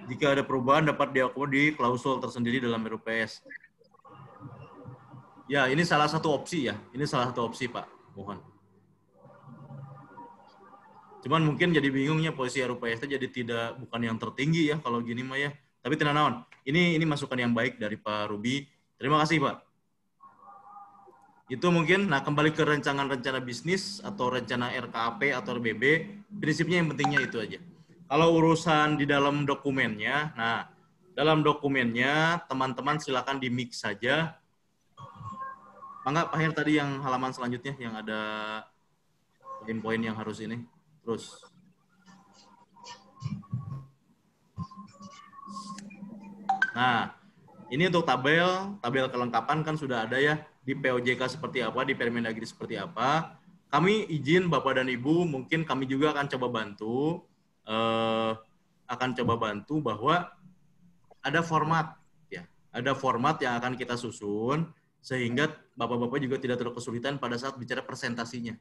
Jika ada perubahan dapat diakomodir di klausul tersendiri dalam RUPS. Ya, ini salah satu opsi ya. Ini salah satu opsi, Pak. Mohon. Cuman mungkin jadi bingungnya posisi RUPS jadi bukan yang tertinggi ya kalau gini mah ya. Tapi tenang naon. Ini masukan yang baik dari Pak Ruby. Terima kasih, Pak. Itu mungkin, nah kembali ke rencana bisnis atau rencana RKAP atau RBB, prinsipnya yang pentingnya itu aja. Kalau urusan di dalam dokumennya, nah dalam dokumennya teman-teman silakan di-mix saja. Mangga Pak Her tadi yang halaman selanjutnya yang ada poin-poin yang harus ini. Terus. Nah, ini untuk tabel kelengkapan kan sudah ada ya. Di POJK seperti apa, di Permendagri seperti apa. Kami izin Bapak dan Ibu, mungkin kami juga akan coba bantu bahwa ada format ya. Ada format yang akan kita susun sehingga Bapak-bapak juga tidak terlalu kesulitan pada saat bicara presentasinya.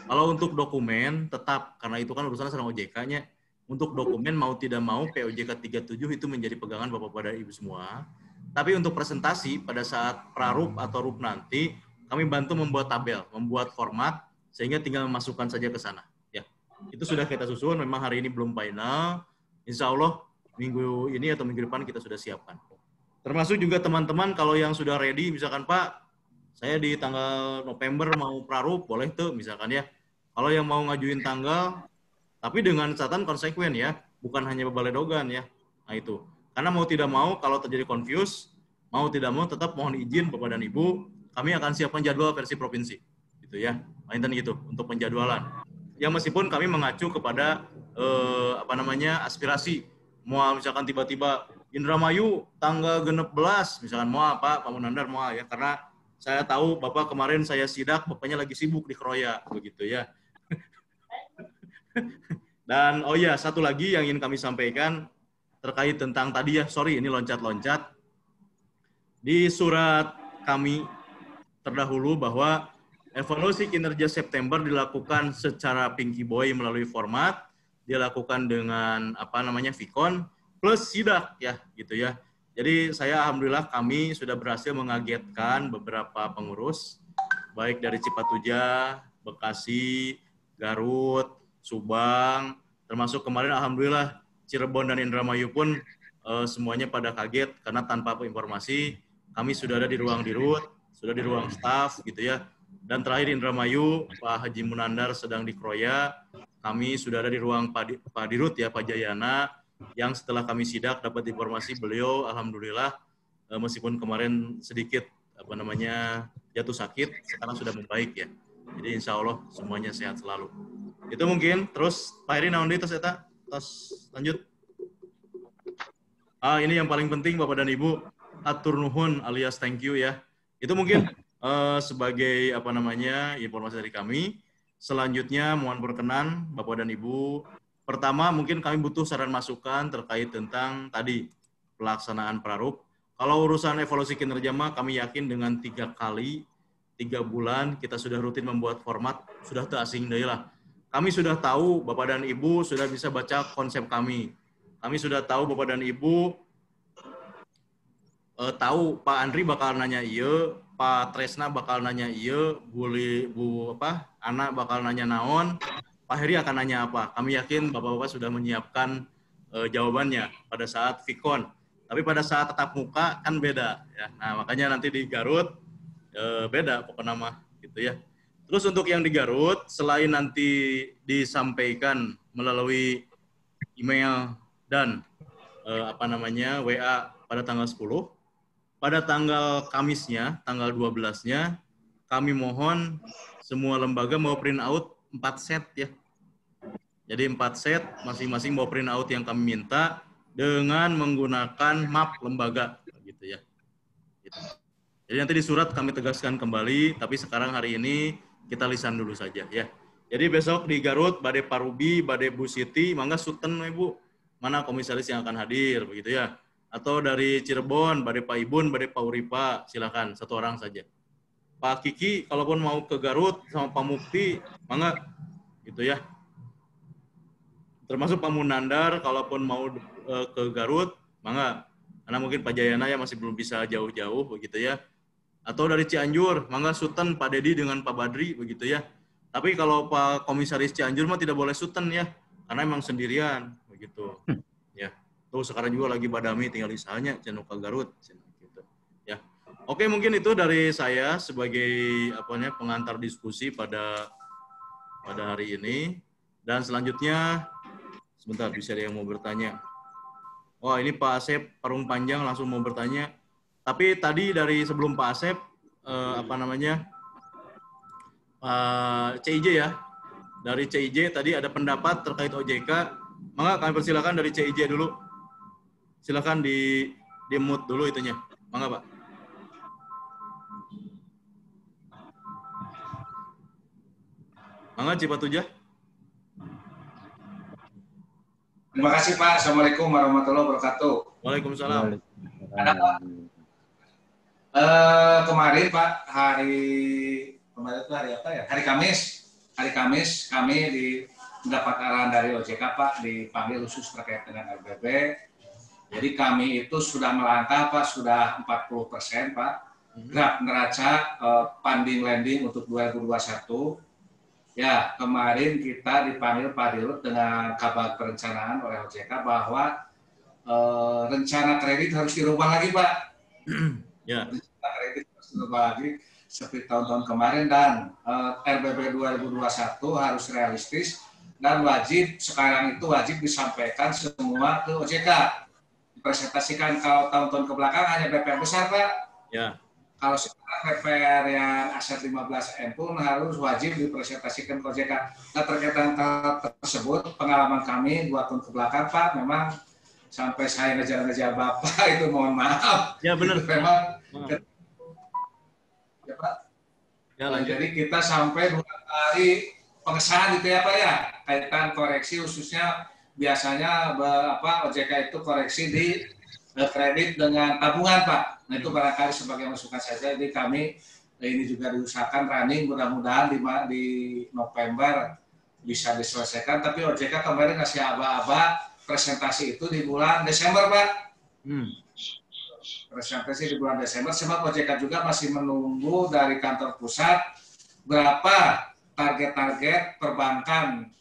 Kalau untuk dokumen tetap karena itu kan urusan sama OJK-nya. Untuk dokumen mau tidak mau POJK 37 itu menjadi pegangan Bapak-bapak dan Ibu semua. Tapi untuk presentasi pada saat prarup atau rup nanti, kami bantu membuat tabel, membuat format, sehingga tinggal memasukkan saja ke sana. Ya, itu sudah kita susun, memang hari ini belum final. Insya Allah minggu ini atau minggu depan kita sudah siapkan. Termasuk juga teman-teman kalau yang sudah ready, misalkan Pak, saya di tanggal November mau prarup, boleh tuh misalkan ya. Kalau yang mau ngajuin tanggal, tapi dengan catatan konsekuen ya, bukan hanya bebaledogan ya. Nah itu. Karena mau tidak mau, kalau terjadi confuse, mau tidak mau tetap mohon izin Bapak dan Ibu, kami akan siapkan jadwal versi provinsi. Gitu ya, mainan gitu, untuk penjadwalan. Ya meskipun kami mengacu kepada, aspirasi. Mau misalkan tiba-tiba, Indramayu tanggal 16, misalkan mau Pak Munandar mau ya, karena saya tahu Bapak kemarin saya sidak, Bapaknya lagi sibuk di Kroya, begitu ya. Dan, oh ya, satu lagi yang ingin kami sampaikan, terkait tentang tadi ya, sorry ini loncat-loncat. Di surat kami terdahulu bahwa evaluasi kinerja September dilakukan secara Pinky Boy melalui format, dilakukan dengan Vicon plus sidak ya gitu ya. Jadi saya alhamdulillah kami sudah berhasil mengagetkan beberapa pengurus baik dari Cipatujah, Bekasi, Garut, Subang, termasuk kemarin alhamdulillah Cirebon dan Indramayu pun semuanya pada kaget karena tanpa informasi kami sudah ada di ruang dirut, sudah di ruang staff gitu ya. Dan terakhir Indramayu, Pak Haji Munandar sedang di Kroya, kami sudah ada di ruang Pak Dirut ya, Pak Jayana, yang setelah kami sidak dapat informasi beliau alhamdulillah meskipun kemarin sedikit jatuh sakit, sekarang sudah membaik ya. Jadi insya Allah semuanya sehat selalu. Itu mungkin. Terus Pak Heri naon deui tos eta? Tos lanjut. Ini yang paling penting Bapak dan Ibu, atur nuhun alias thank you ya. Itu mungkin sebagai informasi dari kami. Selanjutnya mohon berkenan Bapak dan Ibu. Pertama mungkin kami butuh saran masukan terkait tentang tadi pelaksanaan prarup. Kalau urusan evaluasi kinerja mah kami yakin dengan 3 bulan kita sudah rutin membuat format, sudah teu asing deui lah. Kami sudah tahu, Bapak dan Ibu sudah bisa baca konsep kami. Kami sudah tahu, Bapak dan Ibu tahu Pak Andri bakal nanya iya, Pak Tresna bakal nanya iya, Ana bakal nanya naon, Pak Heri akan nanya apa. Kami yakin Bapak-Bapak sudah menyiapkan jawabannya pada saat Vicon. Tapi pada saat tatap muka kan beda. Ya. Nah makanya nanti di Garut beda pokoknya nama gitu ya. Terus untuk yang di Garut, selain nanti disampaikan melalui email dan WA pada tanggal 10, pada tanggal Kamisnya, tanggal 12-nya, kami mohon semua lembaga mau print out 4 set ya. Jadi 4 set, masing-masing mau print out yang kami minta dengan menggunakan map lembaga, gitu ya. Gitu. Jadi nanti di surat kami tegaskan kembali, tapi sekarang hari ini kita lisan dulu saja ya. Jadi besok di Garut, Bade Parubi, Bade Bu Siti, mangga Suten Ibu, mana komisaris yang akan hadir, begitu ya. Atau dari Cirebon, Bade Pak Ibun, Bade Pak Uripa, silakan, 1 orang saja. Pak Kiki, kalaupun mau ke Garut sama Pak Mukti, mangga, gitu ya. Termasuk Pak Munandar, kalaupun mau ke Garut, mangga. Karena mungkin Pak Jayana ya masih belum bisa jauh-jauh, begitu ya. Atau dari Cianjur, mangga Suten, Pak Dedi dengan Pak Badri, begitu ya. Tapi kalau Pak Komisaris Cianjur mah tidak boleh Suten ya, karena emang sendirian, begitu. Ya, tuh sekarang juga lagi Badami tinggal isahanya, Cenuka Garut, gitu. Ya, oke mungkin itu dari saya sebagai pengantar diskusi pada hari ini. Dan selanjutnya, sebentar bisa ada yang mau bertanya. Wah ini Pak Asep Parung Panjang langsung mau bertanya. Tapi tadi dari sebelum Pak Asep, CIJ ya, dari CIJ tadi ada pendapat terkait OJK, maka kami persilakan dari CIJ dulu, silakan di mute dulu itunya, mangga Pak. Mangga Cipatujah. Terima kasih Pak. Assalamualaikum warahmatullahi wabarakatuh. Waalaikumsalam. Ada Pak. Kemarin Pak, kemarin itu hari apa ya? Hari Kamis kami mendapat arahan dari OJK Pak, dipanggil khusus terkait dengan RBB. Jadi kami itu sudah melangkah Pak, sudah 40% Pak. Draft neraca funding lending untuk 2021. Ya, kemarin kita dipanggil Pak Dirut dengan kabar perencanaan oleh OJK bahwa rencana kredit harus dirubah lagi Pak. Ya. Rencana kredit harus dirubah lagi seperti tahun-tahun kemarin, dan RBB 2021 harus realistis dan wajib, sekarang itu wajib disampaikan semua ke OJK. Dipresentasikan. Kalau tahun-tahun ke belakang hanya BPR besar Pak. Ya. Kalau sekarang BPR yang aset 15M pun harus wajib dipresentasikan ke OJK. Nah, terkait dengan tersebut, pengalaman kami 2 tahun ke belakang Pak, memang sampai saya ngejar-ngejar Bapak itu mohon maaf. Ya benar. Itu memang ya Pak. Ya, jadi kita sampai 2 kali pengesahan gitu ya Pak ya, kaitan koreksi khususnya biasanya OJK itu koreksi di kredit dengan tabungan Pak. Nah itu barangkali sebagai masukan saja. Jadi kami ini juga diusahakan running, mudah-mudahan di November bisa diselesaikan. Tapi OJK kemarin ngasih aba-aba presentasi itu di bulan Desember Pak. Presentasi di bulan Desember, sebab OJK juga masih menunggu dari kantor pusat berapa target-target perbankan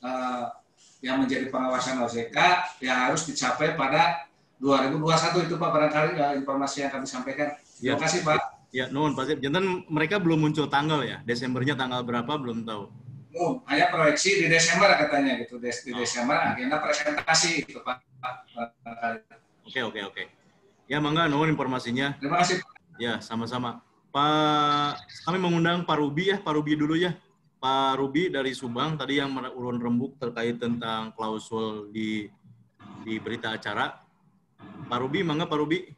yang menjadi pengawasan OJK yang harus dicapai pada 2021 itu Pak, barangkali informasi yang kami sampaikan. Terima kasih Pak. Ya, nuhun Pak Sip. Jantan mereka belum muncul tanggal ya, Desembernya tanggal berapa belum tahu. Hanya proyeksi di Desember katanya gitu, di Desember agenda presentasi itu Pak. Oke. Ya, mangga nuhun informasinya. Terima kasih. Ya, sama-sama. Pak, kami mengundang Pak Ruby ya, Pak Ruby dulu ya. Pak Ruby dari Subang tadi yang urun rembuk terkait tentang klausul di berita acara. Pak Ruby, mangga Pak Ruby.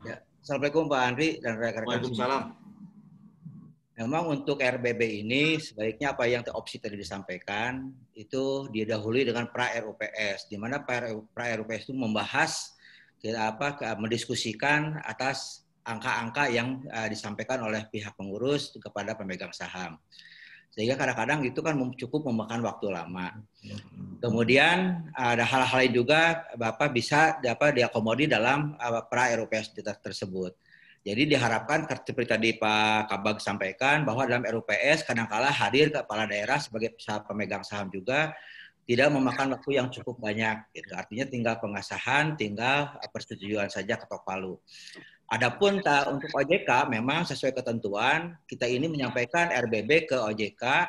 Ya, Assalamualaikum Pak Andri dan rekan-rekan. Waalaikumsalam. Memang untuk RBB ini sebaiknya apa yang opsi tadi disampaikan itu didahului dengan pra-RUPS, di mana pra-RUPS itu membahas mendiskusikan atas angka-angka yang disampaikan oleh pihak pengurus kepada pemegang saham. Sehingga kadang-kadang itu kan cukup memakan waktu lama. Kemudian ada hal-hal juga Bapak bisa diakomodir dalam pra-RUPS tersebut. Jadi diharapkan seperti tadi Pak Kabag sampaikan bahwa dalam RUPS kadang-kala hadir kepala daerah sebagai pemegang saham juga tidak memakan waktu yang cukup banyak. Gitu. Artinya tinggal pengesahan, tinggal persetujuan saja ketok palu. Adapun untuk OJK memang sesuai ketentuan kita ini menyampaikan RBB ke OJK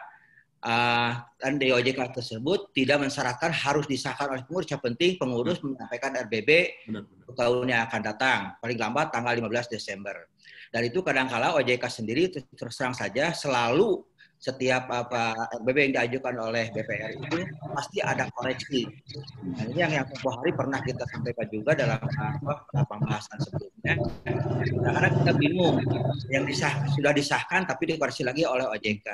dan di OJK tersebut tidak mensyaratkan harus disahkan oleh pengurus. Yang penting pengurus menyampaikan RBB untuk tahun yang akan datang, paling lambat tanggal 15 Desember. Dan itu kadangkala OJK sendiri terus terang saja selalu setiap RBB yang diajukan oleh BPR itu pasti ada koreksi. Nah, ini yang tempoh hari pernah kita sampaikan juga dalam pembahasan sebelumnya. Karena kita bingung, yang sudah disahkan tapi dikoreksi lagi oleh OJK.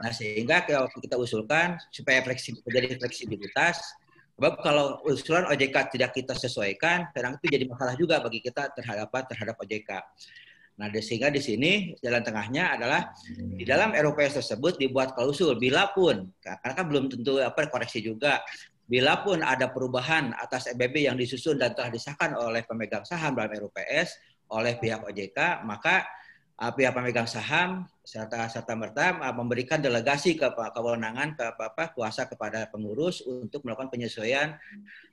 Nah, sehingga kita usulkan supaya terjadi fleksibilitas. Sebab kalau usulan OJK tidak kita sesuaikan, kadang itu jadi masalah juga bagi kita terhadap OJK. Nah, sehingga di sini jalan tengahnya adalah di dalam RUPS tersebut dibuat klausul, bila pun, karena kan belum tentu koreksi juga, bila pun ada perubahan atas RBB yang disusun dan telah disahkan oleh pemegang saham dalam RUPS oleh pihak OJK, maka pihak pemegang saham serta merta memberikan delegasi kewenangan kuasa kepada pengurus untuk melakukan penyesuaian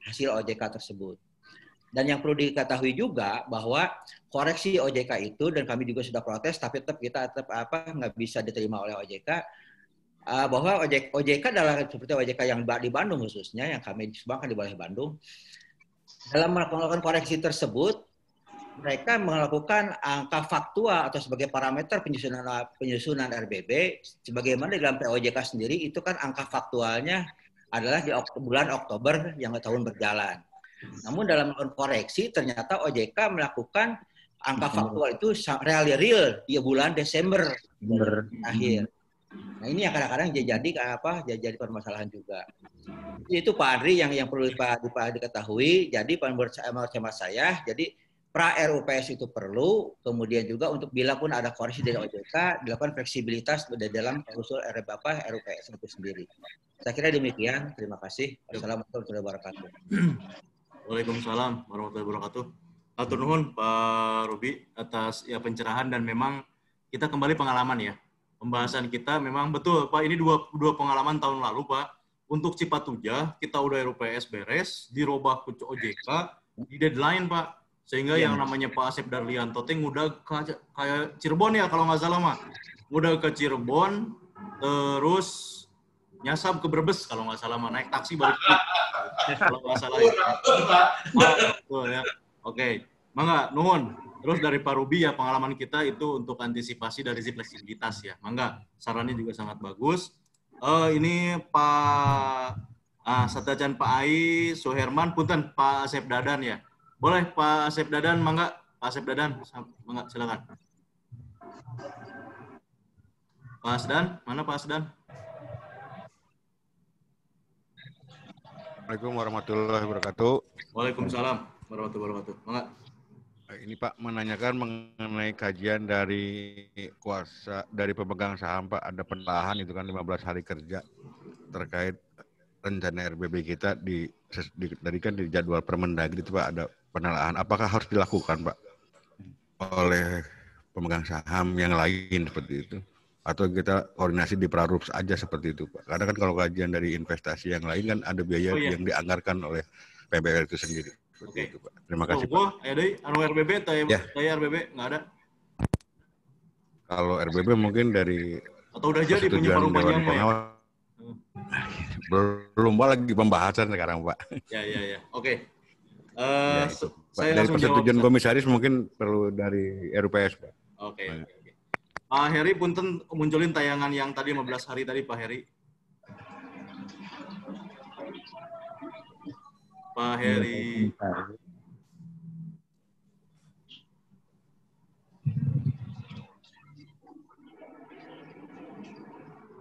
hasil OJK tersebut. Dan yang perlu diketahui juga bahwa koreksi OJK itu, dan kami juga sudah protes, tapi kita nggak bisa diterima oleh OJK, bahwa OJK adalah seperti OJK yang di Bandung khususnya, yang kami disumbangkan di Wilayah Bandung, dalam melakukan koreksi tersebut, mereka melakukan angka faktual atau sebagai parameter penyusunan RBB, sebagaimana di dalam POJK sendiri, itu kan angka faktualnya adalah di bulan Oktober yang tahun berjalan. Namun dalam melakukan koreksi ternyata OJK melakukan angka faktual itu real di bulan Desember akhir. Nah, ini yang kadang-kadang jadi permasalahan juga. Itu Pak Andri yang perlu diketahui. Jadi menurut saya, jadi pra RUPS itu perlu, kemudian juga untuk bila pun ada koreksi dari OJK dilakukan fleksibilitas dalam usul RUPS itu sendiri. Saya kira demikian. Terima kasih. Wassalamualaikum warahmatullahi wabarakatuh. Waalaikumsalam warahmatullahi wabarakatuh. Atur nuhun Pak Ruby atas pencerahan, dan memang kita kembali pengalaman ya. Pembahasan kita memang betul Pak, ini dua pengalaman tahun lalu Pak. Untuk Cipatujah kita udah RUPS beres, dirubah ke OJK di deadline Pak. Sehingga yang namanya Pak Asep Darlianto udah kayak Cirebon ya kalau nggak salah mah. Udah ke Cirebon terus nyasar ke Brebes kalau nggak salah mah, naik taksi balik kalau nggak salah ya. Oke, mangga nuhun. Terus dari Pak Ruby ya, pengalaman kita itu untuk antisipasi dari fleksibilitas ya, mangga sarannya juga sangat bagus. Ini Pak Satajan Pak Ai Suherman, punten Pak Asep Dadan ya, boleh Pak Asep Dadan, mangga Pak Asep Dadan, mangga silakan. Pak Asdan, mana Pak Asdan? Assalamualaikum warahmatullahi wabarakatuh. Waalaikumsalam warahmatullahi wabarakatuh. Mangga. Ini Pak menanyakan mengenai kajian dari pemegang saham Pak, ada penelaahan itu kan 15 hari kerja terkait rencana RBB kita dari kan di jadwal Permendagri itu Pak, ada penelaahan. Apakah harus dilakukan Pak oleh pemegang saham yang lain seperti itu? Atau kita koordinasi di Prarups aja seperti itu Pak? Karena kan kalau kajian dari investasi yang lain kan ada biaya yang dianggarkan oleh PBL itu sendiri. Seperti itu Pak. Terima kasih Pak. Ada anu RBB, saya RBB nggak ada. Kalau RBB mungkin dari atau udah jadi punya Dewan Pengawas. Belum lagi pembahasan sekarang Pak. Ya. Oke. Saya dari persetujuan komisaris mungkin perlu dari RUPS Pak. Oke. Pak Heri, punten munculin tayangan yang tadi 15 hari tadi Pak Heri. Pak Heri.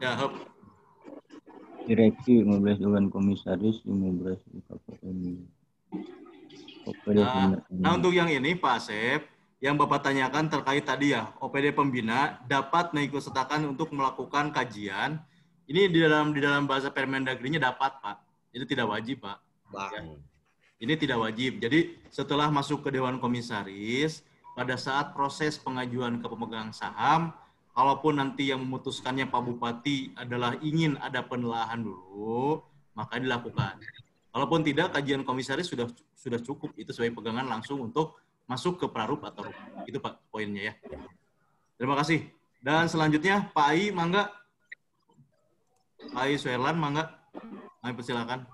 Ya, hop. Direksi 15 Dewan Komisaris, 15 KPM. Nah, untuk yang ini Pak Asep, yang Bapak tanyakan terkait tadi ya, OPD pembina dapat mengikutsertakan untuk melakukan kajian. Ini di dalam bahasa Permendagri-nya dapat, Pak. Itu tidak wajib, Pak. Ya. Ini tidak wajib. Jadi setelah masuk ke Dewan Komisaris, pada saat proses pengajuan ke pemegang saham, kalaupun nanti yang memutuskannya Pak Bupati adalah ingin ada penelaahan dulu, maka dilakukan. Kalaupun tidak, kajian komisaris sudah cukup. Itu sebagai pegangan langsung untuk masuk ke Prarup atau RUP. Itu Pak poinnya ya. Terima kasih. Dan selanjutnya Pak Ai, mangga. Pak Suherlan, mangga. Kami persilakan.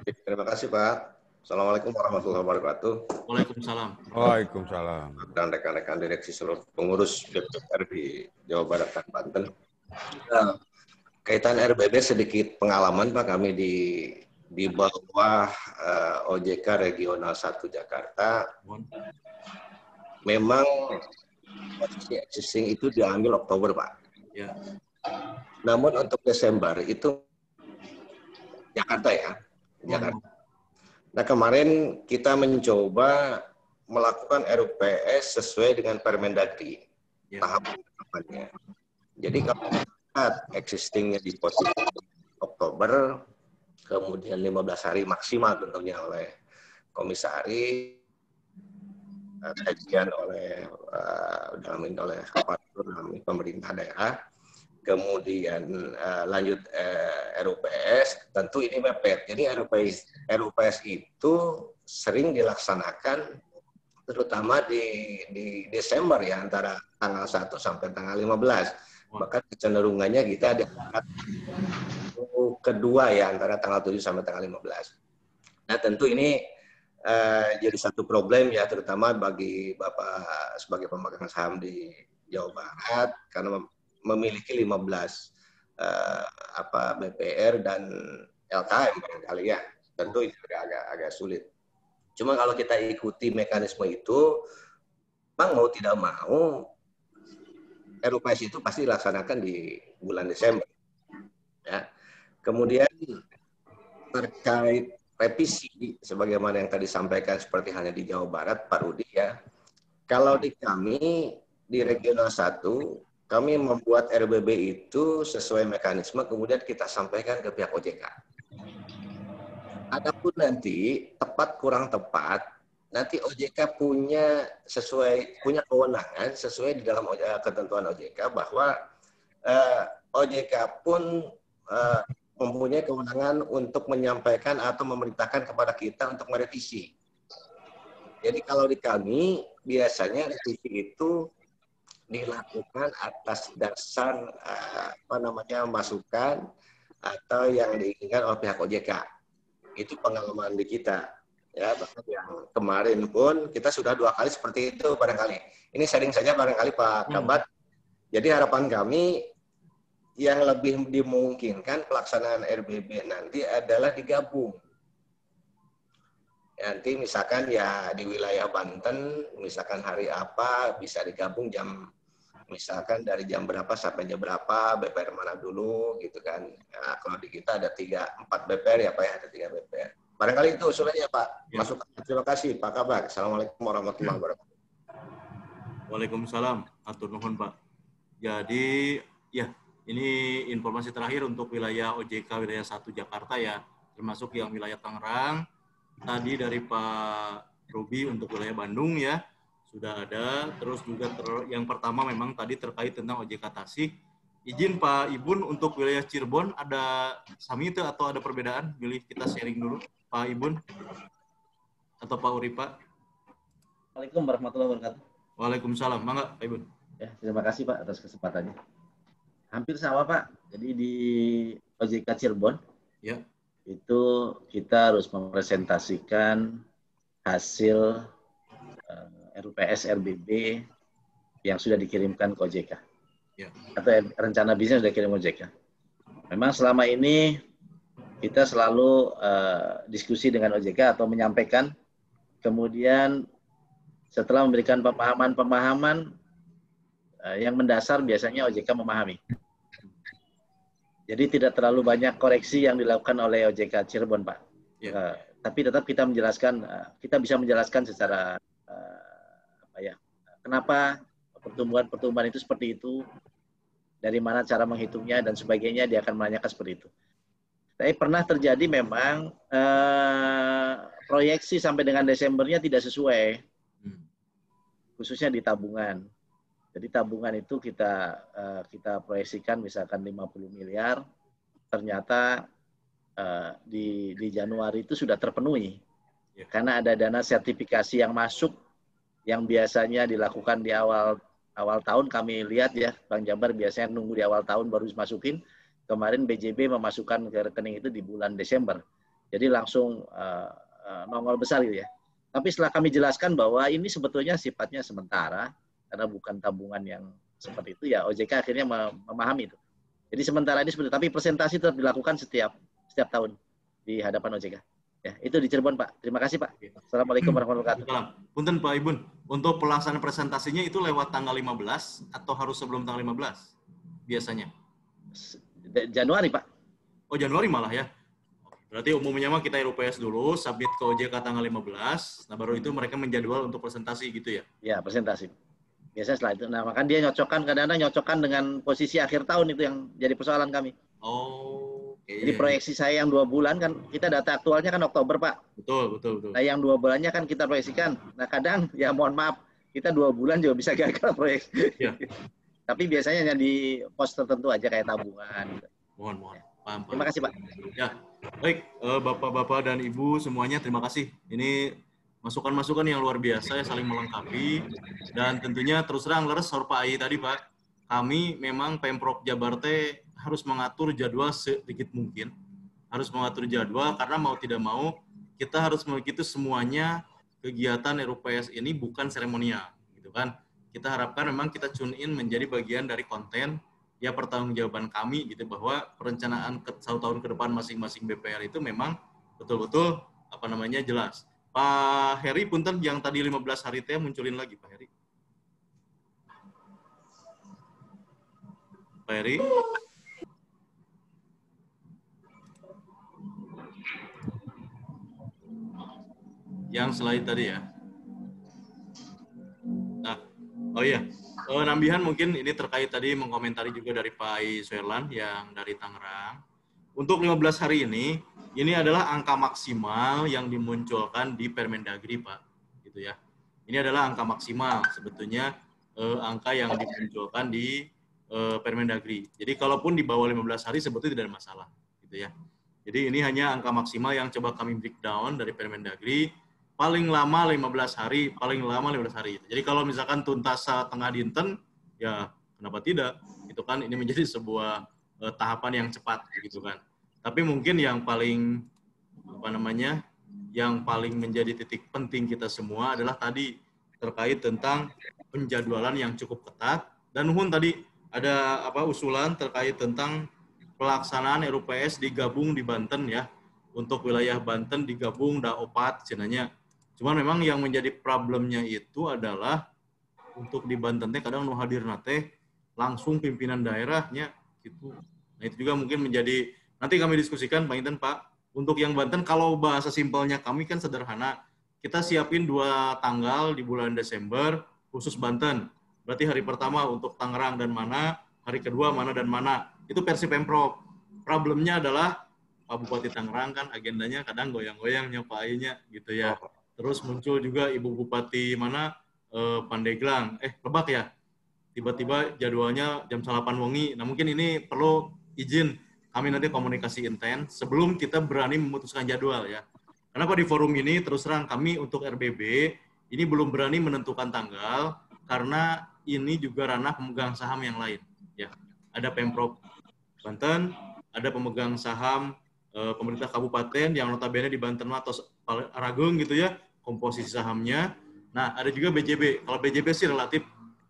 Terima kasih Pak. Assalamualaikum warahmatullahi wabarakatuh. Waalaikumsalam. Waalaikumsalam. Dan rekan-rekan direksi seluruh pengurus BPR di Jawa Barat dan Banten. Nah, kaitan RBB sedikit pengalaman Pak, kami di bawah OJK Regional 1 Jakarta. Memang posisi existing itu diambil Oktober Pak. Ya. Namun untuk Desember itu Jakarta ya. Jakarta. Nah kemarin kita mencoba melakukan RUPS sesuai dengan Permendagri tahapan-tahapannya. Jadi kalau lihat existingnya di posisi Oktober, kemudian 15 hari maksimal tentunya oleh komisaris, kajian oleh oleh aparatur pemerintah daerah, kemudian lanjut RUPS, tentu ini mepet. Jadi RUPS itu sering dilaksanakan terutama di Desember ya, antara tanggal 1 sampai tanggal 15. Bahkan kecenderungannya kita ada kedua ya, antara tanggal 7 sampai tanggal 15. Nah tentu ini jadi satu problem ya, terutama bagi Bapak sebagai pemegang saham di Jawa Barat, karena memiliki 15 BPR dan LKM barangkali ya, tentu itu agak sulit. Cuma kalau kita ikuti mekanisme itu, memang mau tidak mau RUPS itu pasti dilaksanakan di bulan Desember. Ya. Kemudian terkait revisi, sebagaimana yang tadi disampaikan seperti halnya di Jawa Barat, Pak Rudi ya. Kalau di kami di Regional 1, kami membuat RBB itu sesuai mekanisme, kemudian kita sampaikan ke pihak OJK. Adapun nanti tepat kurang tepat, nanti OJK punya kewenangan sesuai di dalam ketentuan OJK bahwa OJK pun mempunyai kewenangan untuk menyampaikan atau memerintahkan kepada kita untuk merevisi. Jadi kalau di kami biasanya revisi itu dilakukan atas dasar masukan atau yang diinginkan oleh pihak OJK. Itu pengalaman di kita. Ya, bahkan yang kemarin pun kita sudah 2 kali seperti itu barangkali. Ini sharing saja barangkali Pak Kabat. Jadi harapan kami yang lebih dimungkinkan pelaksanaan RBB nanti adalah digabung. Nanti misalkan ya di wilayah Banten, misalkan hari apa bisa digabung misalkan dari jam berapa sampai jam berapa, BPR mana dulu gitu kan. Nah, kalau di kita ada 4 BPR ya Pak ya, ada 3 BPR. Barangkali itu usulannya Pak. Masuk. Terima kasih Pak Kabar. Assalamualaikum warahmatullahi wabarakatuh. Waalaikumsalam. Atur nuhun Pak. Jadi ya ini informasi terakhir untuk wilayah OJK wilayah 1 Jakarta ya, termasuk yang wilayah Tangerang. Tadi dari Pak Ruby untuk wilayah Bandung ya. Sudah ada, terus juga yang pertama memang tadi terkait tentang OJK Tasik. Izin Pak Ibun untuk wilayah Cirebon ada sami itu atau ada perbedaan? Pilih kita sharing dulu, Pak Ibun atau Pak Uripa. Waalaikumsalam warahmatullahi wabarakatuh. Waalaikumsalam, mangga Pak Ibun. Ya, terima kasih Pak atas kesempatannya. Hampir sama Pak. Jadi di OJK Cirebon, ya, itu kita harus mempresentasikan hasil RUPS RBB yang sudah dikirimkan ke OJK. Ya. Atau rencana bisnis sudah dikirim ke OJK. Memang selama ini kita selalu diskusi dengan OJK atau menyampaikan, kemudian setelah memberikan pemahaman-pemahaman yang mendasar biasanya OJK memahami. Jadi tidak terlalu banyak koreksi yang dilakukan oleh OJK Cirebon, Pak. Ya. Tapi tetap kita menjelaskan, kita bisa menjelaskan secara kenapa pertumbuhan itu seperti itu, dari mana cara menghitungnya dan sebagainya, dia akan menanyakan seperti itu. Tapi pernah terjadi memang proyeksi sampai dengan Desembernya tidak sesuai, khususnya di tabungan. Jadi tabungan itu kita proyeksikan misalkan 50 miliar, ternyata di Januari itu sudah terpenuhi, karena ada dana sertifikasi yang masuk yang biasanya dilakukan di awal tahun. Kami lihat ya, Bank Jabar biasanya nunggu di awal tahun baru dimasukin, kemarin BJB memasukkan ke rekening itu di bulan Desember. Jadi langsung nongol besar gitu ya. Tapi setelah kami jelaskan bahwa ini sebetulnya sifatnya sementara, karena bukan tabungan yang seperti itu, ya OJK akhirnya memahami itu. Jadi sementara ini seperti, tapi presentasi tetap dilakukan setiap tahun di hadapan OJK. Ya, itu di Cirebon, Pak. Terima kasih, Pak. Assalamualaikum warahmatullahi wabarakatuh. Punten, Pak Ibun. Untuk pelaksanaan presentasinya itu lewat tanggal 15 atau harus sebelum tanggal 15 biasanya? Januari, Pak. Oh, Januari malah ya. Berarti umumnya mah kita RUPS dulu, submit ke OJK tanggal 15, nah baru itu mereka menjadwal untuk presentasi gitu ya? Ya, presentasi. Biasanya setelah itu. Nah, makanya dia nyocokkan, kadang-kadang nyocokkan dengan posisi akhir tahun itu yang jadi persoalan kami. Oh, oke. Jadi proyeksi saya yang 2 bulan kan, kita data aktualnya kan Oktober, Pak. Betul. Nah, yang 2 bulannya kan kita proyeksikan. Nah, kadang, ya mohon maaf, kita 2 bulan juga bisa gagal proyeksi. Ya. Tapi biasanya hanya di pos tertentu aja kayak tabungan. Mohon. Paham. Terima kasih, Pak. Ya, baik. Bapak-bapak dan Ibu semuanya terima kasih. Ini masukan-masukan yang luar biasa ya, saling melengkapi. Dan tentunya terus terang leres Pak Ai tadi, Pak. Kami memang Pemprov Jabarte harus mengatur jadwal sedikit mungkin. Harus mengatur jadwal karena mau tidak mau kita harus begitu semuanya kegiatan RUPS ini bukan seremonial, gitu kan. Kita harapkan memang kita tune in menjadi bagian dari konten ya pertanggungjawaban kami gitu bahwa perencanaan 1 tahun ke depan masing-masing BPR itu memang betul-betul jelas. Pak Heri punten yang tadi 15 hari teh munculin lagi Pak Heri. Pak Heri. Yang slide tadi ya. Nah, oh iya. Nambihan mungkin ini terkait tadi mengomentari juga dari Pak Ai Suherlan yang dari Tangerang. Untuk 15 hari ini adalah angka maksimal yang dimunculkan di Permendagri, Pak. Gitu ya. Ini adalah angka maksimal sebetulnya angka yang dimunculkan di Permendagri. Jadi kalaupun di bawah 15 hari sebetulnya tidak ada masalah, gitu ya. Jadi ini hanya angka maksimal yang coba kami breakdown dari Permendagri. Paling lama 15 hari, paling lama 15 hari. Jadi kalau misalkan tuntas tengah dinten, ya kenapa tidak? Itu kan ini menjadi sebuah tahapan yang cepat, gitu kan. Tapi mungkin yang paling yang paling menjadi titik penting kita semua adalah tadi terkait tentang penjadwalan yang cukup ketat. Dan nuhun tadi ada usulan terkait tentang pelaksanaan RUPS digabung di Banten ya. Untuk wilayah Banten digabung daopat cenanya. Cuman memang yang menjadi problemnya itu adalah untuk di Banten teh kadang nu hadirna teh langsung pimpinan daerahnya gitu. Nah itu juga mungkin menjadi nanti kami diskusikan Pak Inten Pak. Untuk yang Banten kalau bahasa simpelnya kami kan sederhana. Kita siapin 2 tanggal di bulan Desember khusus Banten. Berarti hari pertama untuk Tangerang dan mana, hari kedua mana dan mana. Itu versi Pemprov. Problemnya adalah Pak Bupati Tangerang kan agendanya kadang goyang-goyangnya Pak Ai-nya gitu ya. Terus muncul juga Ibu Bupati mana Pandeglang, Lebak ya. Tiba-tiba jadwalnya jam 8 wengi. Nah mungkin ini perlu izin kami nanti komunikasi intens sebelum kita berani memutuskan jadwal ya. Kenapa di forum ini terus terang kami untuk RBB ini belum berani menentukan tanggal karena ini juga ranah pemegang saham yang lain ya. Ada Pemprov Banten, ada pemegang saham pemerintah kabupaten yang notabene di Banten atau Ragung gitu ya. Komposisi sahamnya. Nah, ada juga BJB. Kalau BJB sih relatif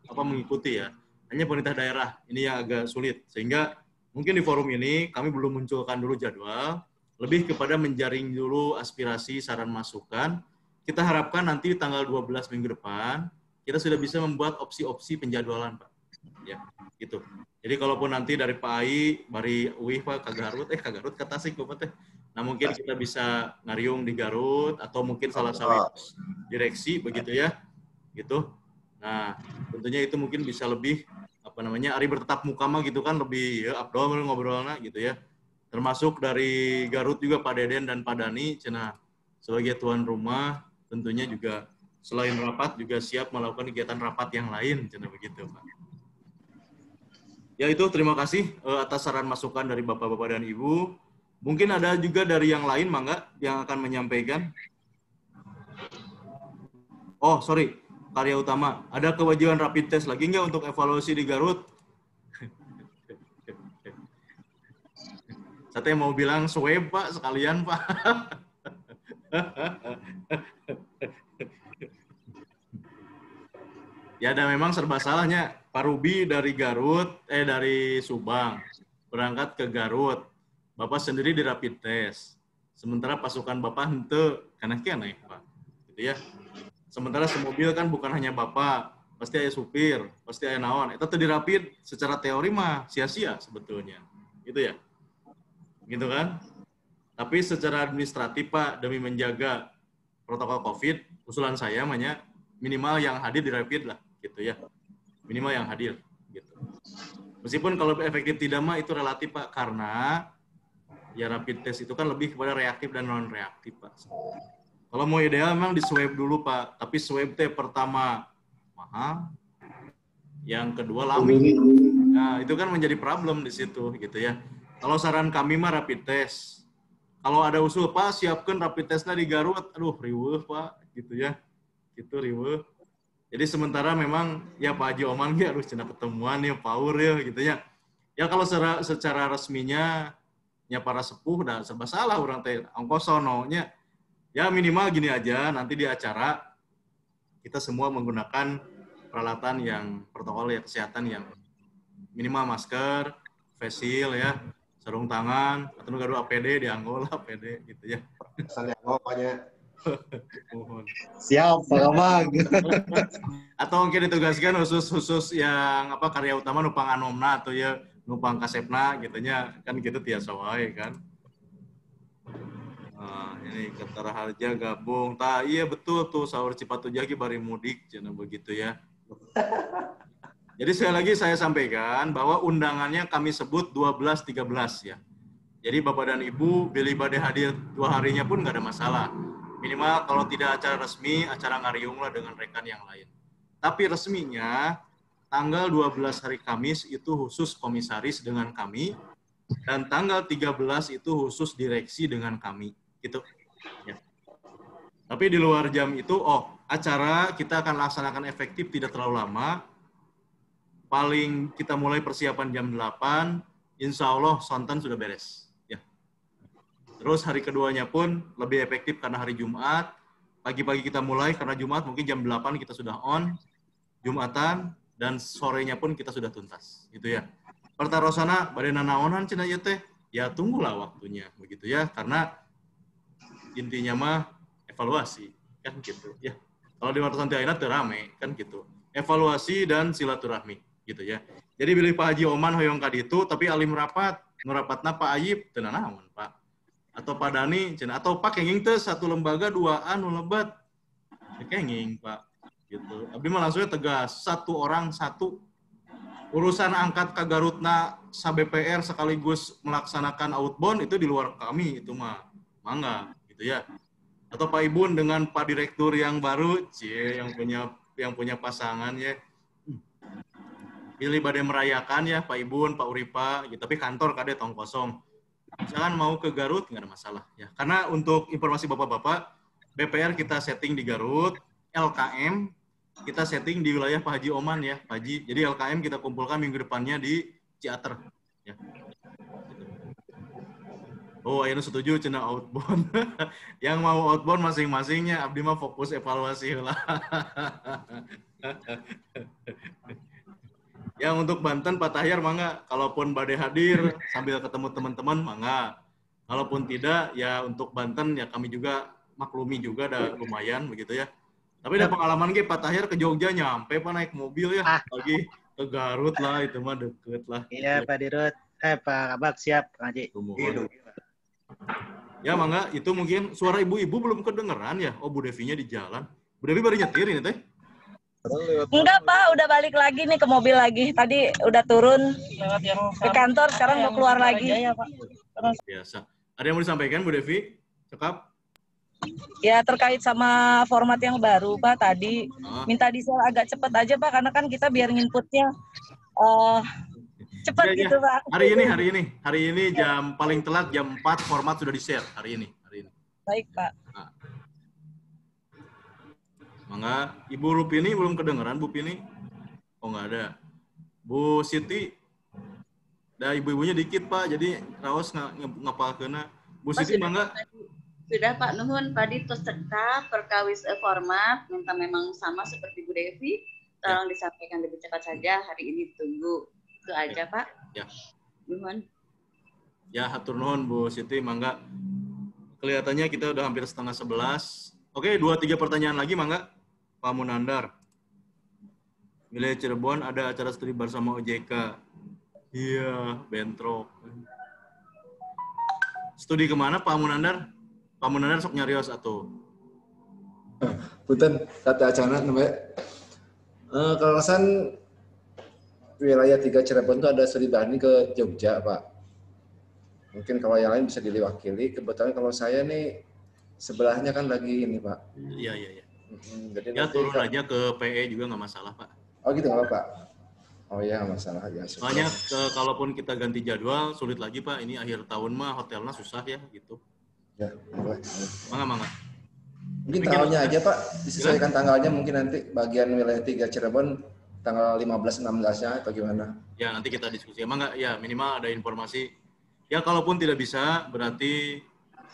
mengikuti ya. Hanya pemerintah daerah ini yang agak sulit. Sehingga mungkin di forum ini kami belum munculkan dulu jadwal, lebih kepada menjaring dulu aspirasi, saran, masukan. Kita harapkan nanti tanggal 12 minggu depan kita sudah bisa membuat opsi-opsi penjadwalan, Pak. Ya, gitu. Jadi kalaupun nanti dari Pak Ai, bari uih Pak ke Garut, ke Garut ke Tasik Bapak teh. Nah, mungkin kita bisa ngariung di Garut atau mungkin salah satu direksi begitu ya. Gitu. Nah, tentunya itu mungkin bisa lebih ari bertetap muka mah gitu kan lebih ya abdol ngobrolnya gitu ya. Termasuk dari Garut juga Pak Deden dan Pak Dani cenah sebagai tuan rumah tentunya juga selain rapat juga siap melakukan kegiatan rapat yang lain cenah begitu, Pak. Ya itu terima kasih atas saran masukan dari Bapak-Bapak dan Ibu. Mungkin ada juga dari yang lain, Mangga, yang akan menyampaikan. Oh, sorry. Karya utama. Ada kewajiban rapid test lagi nggak untuk evaluasi di Garut? Saya mau bilang swab Pak sekalian Pak. Ya dan memang serba salahnya. Pak Ruby dari Garut, dari Subang berangkat ke Garut. Bapak sendiri di rapid test. Sementara pasukan Bapak henteu karena aneh Pak. Gitu ya. Sementara semobil kan bukan hanya Bapak, pasti ada supir, pasti ada naon. Itu di rapid secara teori mah sia-sia sebetulnya. Gitu ya. Gitu kan? Tapi secara administratif Pak, demi menjaga protokol COVID, usulan saya namanya minimal yang hadir di rapid lah, gitu ya. Minimal yang hadir, gitu. Meskipun kalau efektif tidak mah itu relatif Pak, karena ya rapid test itu kan lebih kepada reaktif dan non reaktif Pak. Kalau mau ideal memang di swab dulu Pak, tapi swab teh pertama mahal, yang kedua lama. Nah itu kan menjadi problem di situ, gitu ya. Kalau saran kami mah rapid test. Kalau ada usul Pak siapkan rapid testnya di Garut, aduh riweuh Pak, gitu ya, gitu riweuh. Jadi sementara memang ya Pak Haji Oman ya harus cenah ketemuan ya power ya gitu ya. Ya kalau secara resminya ya para sepuh dan serba salah orang teh ongkosononya. Ya minimal gini aja, nanti di acara kita semua menggunakan peralatan yang protokol ya kesehatan yang minimal masker, face shield ya, sarung tangan, atau gaduh APD di Angola APD gitu ya. Pesannya pokoknya. Siap, Pak Kabag. Atau mungkin ditugaskan khusus yang apa karya utama numpang anomna atau ya numpang kasepna gitunya kan gitu tiasa wae kan. Nah, ini Ketara Harja gabung. Iya betul tuh sahur Cipatu Jagi bari mudik cenah begitu ya. Jadi sekali lagi saya sampaikan bahwa undangannya kami sebut 12-13 ya. Jadi Bapak dan Ibu pilih badai hadir 2 harinya pun nggak ada masalah. Minimal kalau tidak acara resmi, acara ngariung lah dengan rekan yang lain. Tapi resminya tanggal 12 hari Kamis itu khusus komisaris dengan kami dan tanggal 13 itu khusus direksi dengan kami. Gitu. Ya. Tapi di luar jam itu, acara kita akan laksanakan efektif tidak terlalu lama. Paling kita mulai persiapan jam 8, insya Allah sonten sudah beres. Ya. Terus hari keduanya pun lebih efektif karena hari Jumat. Pagi-pagi kita mulai karena Jumat mungkin jam 8 kita sudah on, Jumatan, dan sorenya pun kita sudah tuntas. Gitu ya. Pertarosana badena naonan cenah ieu teh, ya tunggulah waktunya begitu ya, karena intinya mah evaluasi kan gitu ya. Kalau di Warta Santai Aina teu rame kan gitu. Evaluasi dan silaturahmi gitu ya. Jadi pilih Pak Haji Oman hoyong ka ditu tapi alim rapat, nu rapatna Pak Ayib teu naon Pak. Atau Pak Dani cenah atau Pak kenging teh satu lembaga 2A nu lebat. Kenging Pak gitu. Abdi mah langsungnya tegas, satu orang satu. Urusan angkat ke Garutna sa-BPR sekaligus melaksanakan outbound itu di luar kami itu mah. Mangga gitu ya. Atau Pak Ibun dengan Pak Direktur yang baru, yang punya pasangan ya. Pilih badai merayakan ya Pak Ibun, Pak Uripa, gitu. Tapi kantor kade tong kosong. Jangan mau ke Garut nggak ada masalah ya. Karena untuk informasi Bapak-bapak, BPR kita setting di Garut, LKM kita setting di wilayah Pak Haji Oman ya, Pak Haji. Jadi LKM kita kumpulkan minggu depannya di Ciater. Ya. Oh, ayeuna setuju cenah outbound. Yang mau outbound masing-masingnya, abdi mah fokus evaluasi lah. Yang untuk Banten Pak Tahyar mangga, kalaupun badai hadir sambil ketemu teman-teman mangga. Kalaupun tidak ya untuk Banten ya kami juga maklumi juga ada lumayan begitu ya. Tapi ada pengalaman Pak Tahyar ke Jogja nyampe Pak naik mobil ya. Lagi ke Garut lah itu mah deket lah. Iya Pak Dirut. Pak Kabag siap Kang Haji. Ya mangga itu mungkin suara ibu-ibu belum kedengeran ya. Oh Bu Devinya di jalan. Bu Devi baru nyetir ini teh. Enggak Pak, udah balik lagi nih ke mobil lagi. Tadi udah turun ke kantor, sekarang mau keluar lagi. Biasa. Ada yang mau disampaikan Bu Devi? Cekap. Ya terkait sama format yang baru Pak tadi minta di-share agak cepet aja Pak karena kan kita biar nginputnya cepet ya, gitu Pak. Hari ini jam paling telat jam 4 format sudah di-share hari ini. Baik Pak. Nah. Mangga Ibu Rupini belum kedengeran Bu Pini? Oh nggak ada. Bu Siti? Da ibu-ibunya dikit Pak, jadi raos ngapalkeuna. Bu Siti mangga. Sudah Pak Nuhun, tadi tos tetap perkawis format, minta memang sama seperti Bu Devi, tolong disampaikan lebih cepat saja, hari ini tunggu. Itu aja Pak. Ya. Nuhun. Ya, hatur nuhun Bu Siti, mangga. Kelihatannya kita udah hampir 10:30. Oke, 2-3 pertanyaan lagi mangga. Pak Munandar. Wilayah Cirebon ada acara studi bersama OJK. Iya, bentrok. Studi kemana Pak Munandar? Pak Munandar sok nyarios atuh. Punten, kata acara namanya. Kawasan wilayah 3 Cirebon itu ada studi banding ke Jogja, Pak. Mungkin kalau yang lain bisa diwakili. Kebetulan kalau saya nih sebelahnya kan lagi ini, Pak. Iya, iya, iya. Jadi ya turun aja ke PE juga nggak masalah, Pak. Oh gitu nggak Pak? Oh iya nggak masalah ya. Soalnya kalaupun kita ganti jadwal sulit lagi Pak. Ini akhir tahun mah hotelnya susah ya gitu. Ya, boleh. Mangga. Mungkin tanggalnya aja Pak, disesuaikan tanggalnya mungkin nanti bagian wilayah 3 Cirebon tanggal 15-16-nya atau gimana? Ya nanti kita diskusi. Mangga ya minimal ada informasi. Ya kalaupun tidak bisa berarti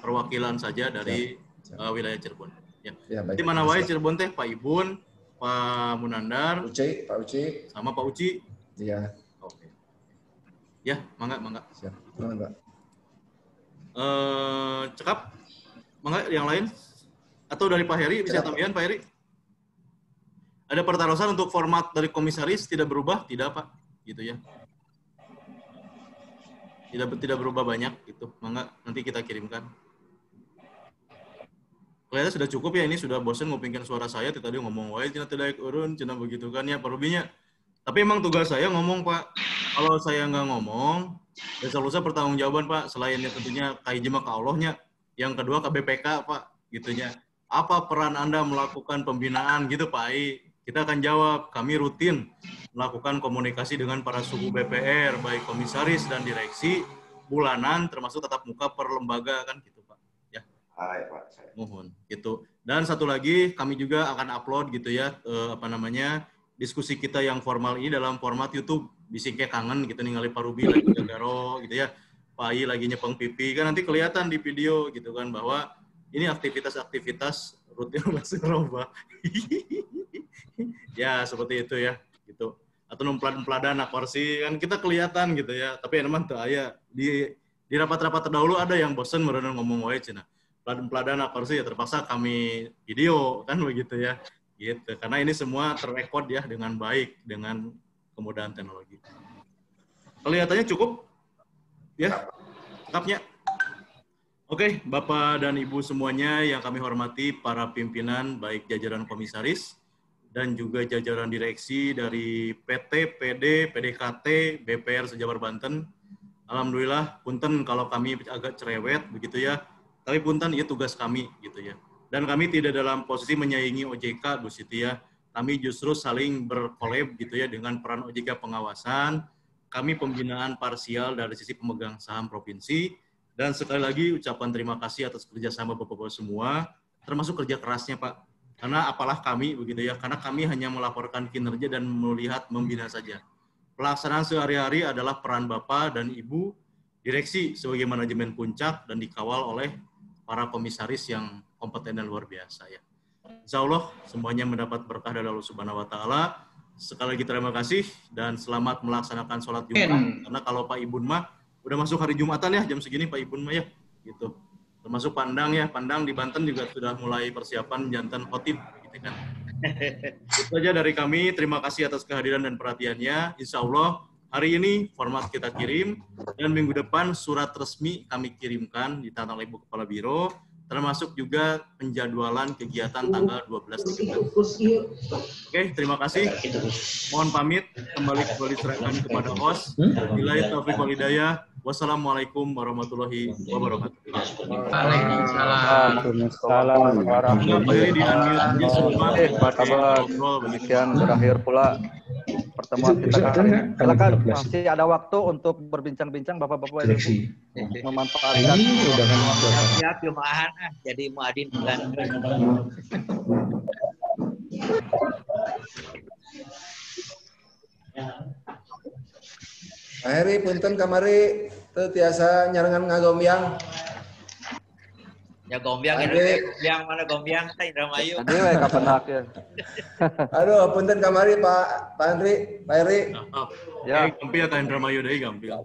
perwakilan saja dari wilayah Cirebon. Ya. Di mana wae Cirebon teh Pak Ibun, Pak Munandar, Pak Uci, sama Pak Uci. Iya. Oke. Ya, mangga. Siap. Mangga. Cekap, mangga yang lain? Atau dari Pak Heri bisa tambahan Pak Heri? Ada pertaruhan untuk format dari komisaris tidak berubah, tidak Pak? Gitu ya. Tidak berubah banyak gitu. Mangga nanti kita kirimkan. Kelihatannya sudah cukup ya, ini sudah bosan ngupingkan suara saya, tadi ngomong wae cina tidak urun, cina begitu kan ya perubinya. Tapi emang tugas saya ngomong Pak. Kalau saya nggak ngomong, ya lusa pertanggungjawaban Pak. Selainnya tentunya kaijima ke Allahnya, yang kedua ke BPK Pak, gitunya. Apa peran Anda melakukan pembinaan gitu Pak Ai? Kita akan jawab, kami rutin melakukan komunikasi dengan para suku BPR, baik komisaris dan direksi, bulanan termasuk tatap muka per lembaga kan gitu Pak. Ya. Pak. Mohon gitu. Dan satu lagi kami juga akan upload gitu ya diskusi kita yang formal ini dalam format YouTube. Bisiknya kangen gitu ningali Pak Ruby lagi garo gitu ya. Pak Ai lagi nyepeng pipi kan nanti kelihatan di video gitu kan bahwa ini aktivitas rutin masih roba. Ya seperti itu ya gitu. Atau numplan-pladan kursi kan kita kelihatan gitu ya. Tapi emang tuh aya di rapat-rapat terdahulu ada yang bosen merenung ngomong wae cenah. Peladana kursi ya terpaksa kami video kan begitu ya gitu karena ini semua terrekod ya dengan baik dengan kemudahan teknologi. Kelihatannya cukup ya lengkapnya. Oke, Bapak dan Ibu semuanya yang kami hormati, para pimpinan baik jajaran komisaris dan juga jajaran direksi dari PT, PD, PDKT, BPR sejabar Banten. Alhamdulillah punten kalau kami agak cerewet begitu ya. Tapi punten itu tugas kami gitu ya. Dan kami tidak dalam posisi menyaingi OJK Bu Siti ya. Kami justru saling berkolab gitu ya dengan peran OJK pengawasan. Kami pembinaan parsial dari sisi pemegang saham provinsi. Dan sekali lagi ucapan terima kasih atas kerjasama Bapak-Bapak semua, termasuk kerja kerasnya Pak. Karena apalah kami begitu ya. Karena kami hanya melaporkan kinerja dan melihat membina saja. Pelaksanaan sehari-hari adalah peran Bapak dan Ibu direksi sebagai manajemen puncak dan dikawal oleh para komisaris yang kompeten dan luar biasa ya. Insya Allah semuanya mendapat berkah dari Allah Subhanahu Wa Taala. Sekali lagi terima kasih dan selamat melaksanakan sholat Jumat. Karena kalau Pak Ibun mah udah masuk hari Jumatan ya jam segini Pak Ibun mah ya gitu. Termasuk Pandang ya, Pandang di Banten juga sudah mulai persiapan jantan khotib gitu kan. Itu saja dari kami. Terima kasih atas kehadiran dan perhatiannya. Insya Allah hari ini format kita kirim dan minggu depan surat resmi kami kirimkan di tangan Ibu Kepala Biro, termasuk juga penjadwalan kegiatan tanggal 12-13. Oke, terima kasih. Mohon pamit kembali diserahkan kepada host. Billahi taufiq wal hidayah. Wassalamualaikum warahmatullahi wabarakatuh. Waalaikumsalam warahmatullahi wabarakatuh. Demikian berakhir pula pertemuan kita kali ini. Silakan masih ada waktu untuk berbincang-bincang Bapak-bapak Ibu. Memanfaatkan. Siap Jumaahan jadi muadzin bulan. Pak Heri, punten kamari teu tiasa nyarengan ngagombyang. Ya gombyang yang mana gombyang teh Indramayu. Tadi we kapenak ya. Aduh, punten kamari Pak Henry, Pak Heri. Ya, gampil ka Indramayu deui gampil.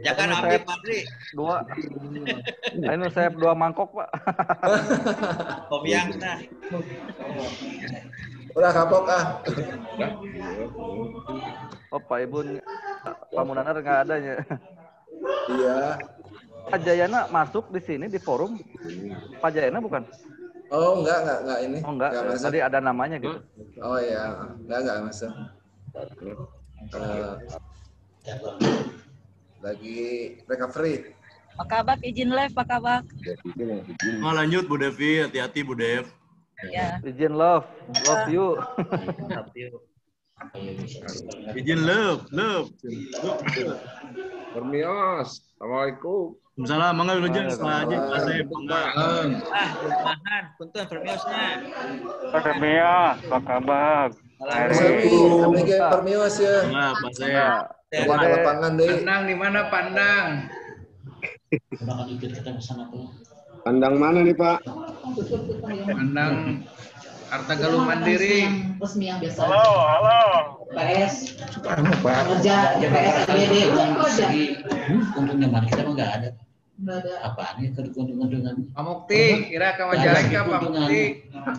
Jangan ambil Pak Henry. 2. Ini saya 2 mangkok, Pak. Gombyang nah. Udah kapok ah. Oh, Pak Ibu, Pak Munanar nggak ada ya? Iya. Pak Jayana masuk di sini di forum. Pak Jayana bukan? Oh, enggak ini. Oh, enggak. Tadi ada namanya gitu. Oh iya, enggak masuk. Lagi recovery. Pak Kabak izin live, Pak Kabak. Oh, lanjut Bu Devi, hati-hati Bu Dev. Ya. Izin love you. Izin love. Permios, assalamualaikum. Waalaikumsalam, mangga wilujeng salah aja, Asep, mangga. Rumahan, punten permiosnya. Permios, Pak Kabak. Kami ke permios ya. Nah, Pak saya. Pada lapangan deh. Pandang di mana Pandang? Pandang mana nih Pak? Pandang Harta Galuh Mandiri. Halo. PS. Pak. Kerja JPS ABD keuntungan kita mah nggak ada. Apaan ya keuntungan? Pak Mukti, kira ke Majalengka Pak Mukti.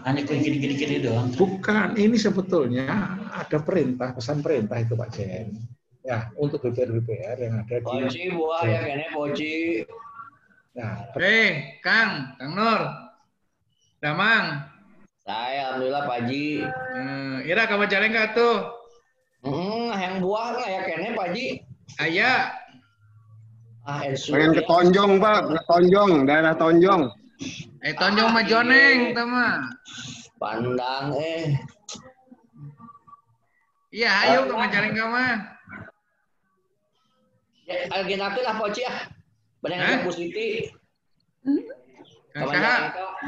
Hanya gini doang. Bukan, ini sebetulnya ada perintah, pesan perintah itu Pak Jen. Ya, untuk BPR yang ada di... Poci, buah ya kene Poci. Nah, Kang Nur. Damang. Saya alhamdulillah Pak Haji. Ira ke Majalengka tuh. Yang buah lah ya kene Pak Haji. Aya. pengen ke Tonjong Pak, ke Tonjong, daerah Tonjong. Tonjong Majoneng teman. Pandang Iya, ayo ke Majalengka mah. Agenakeun lah Poci ah. Bareng Bu Siti.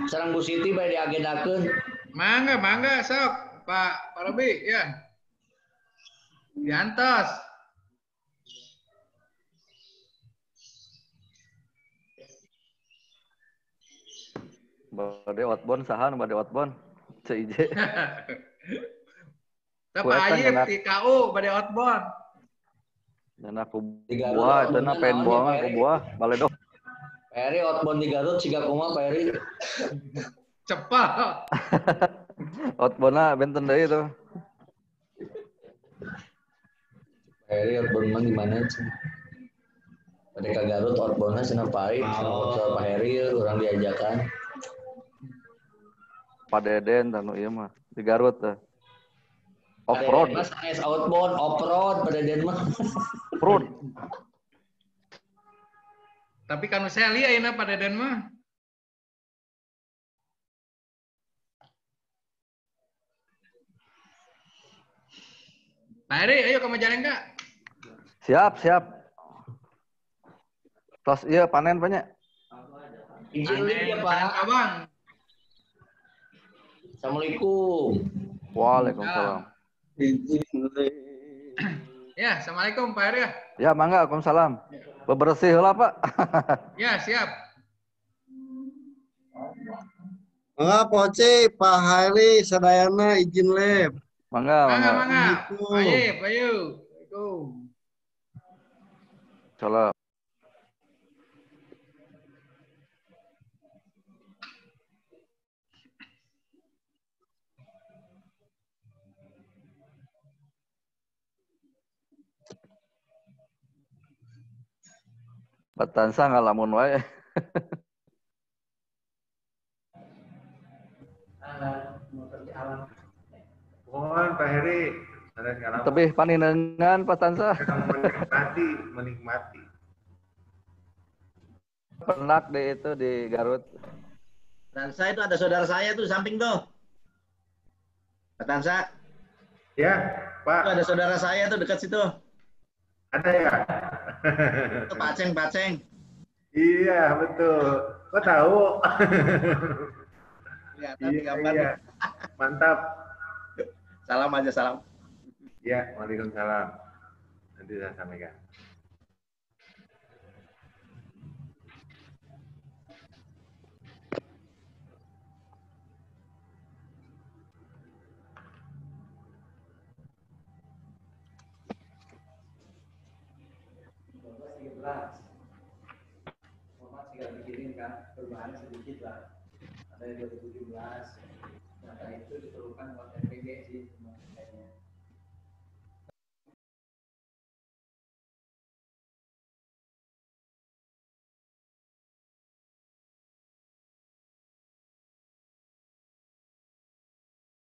Sareng Bu Siti bae diagendakeun. Mangga sok Pak Robi ya. Diantos. Bade outbound saha nu bade outbound? CIJ. Teu Pak Ayib di KU bade outbound. Dan aku buah, itu na pengen buah mah, aku buah, baledo. Peri outbound di Garut, siga kumaha Peri. Cepat. Outbound-na benten deui itu. Peri outbound mah gimana sih? Pada ke Garut outbound-na cenah Pari, sama Pak Heri urang diajakan. Pak Deden tanu ieu mah di Garut teh. Off-road. Mas outbound, off-road pada Deden mah. Road. Tapi kan saya lihat ini Pak Deden mah. Pak Heri, ayo ke Majalengka. Siap. Tos iya panen banyak. Izin ya Pak. Abang. Assalamualaikum. Waalaikumsalam. Ya, assalamualaikum Pak Heri. Ya, mangga, waalaikumsalam. Bebersih lah Pak. Ya, siap. Mangga Poci, Pak Heri, sadayana izin lab. Mangga. Ayo. Salam. Batansa ngalamun wae. Mohon Pak Heri, Tapi paninengan Batansa. menikmati. Penak deh itu di Garut. Batansa itu ada saudara saya tuh di samping tuh. Batansa. Ya, Pak. Itu ada saudara saya tuh dekat situ. Ada ya? Itu Paceng. Iya, betul. Kok tahu? Iya, gambar. Mantap. Salam aja, salam. Ya, waalaikumsalam. Nanti Itu saya sampaikan. Format tinggal dikirimkan, perubahan sedikit lah. Ada yang 2017, data itu diperlukan oleh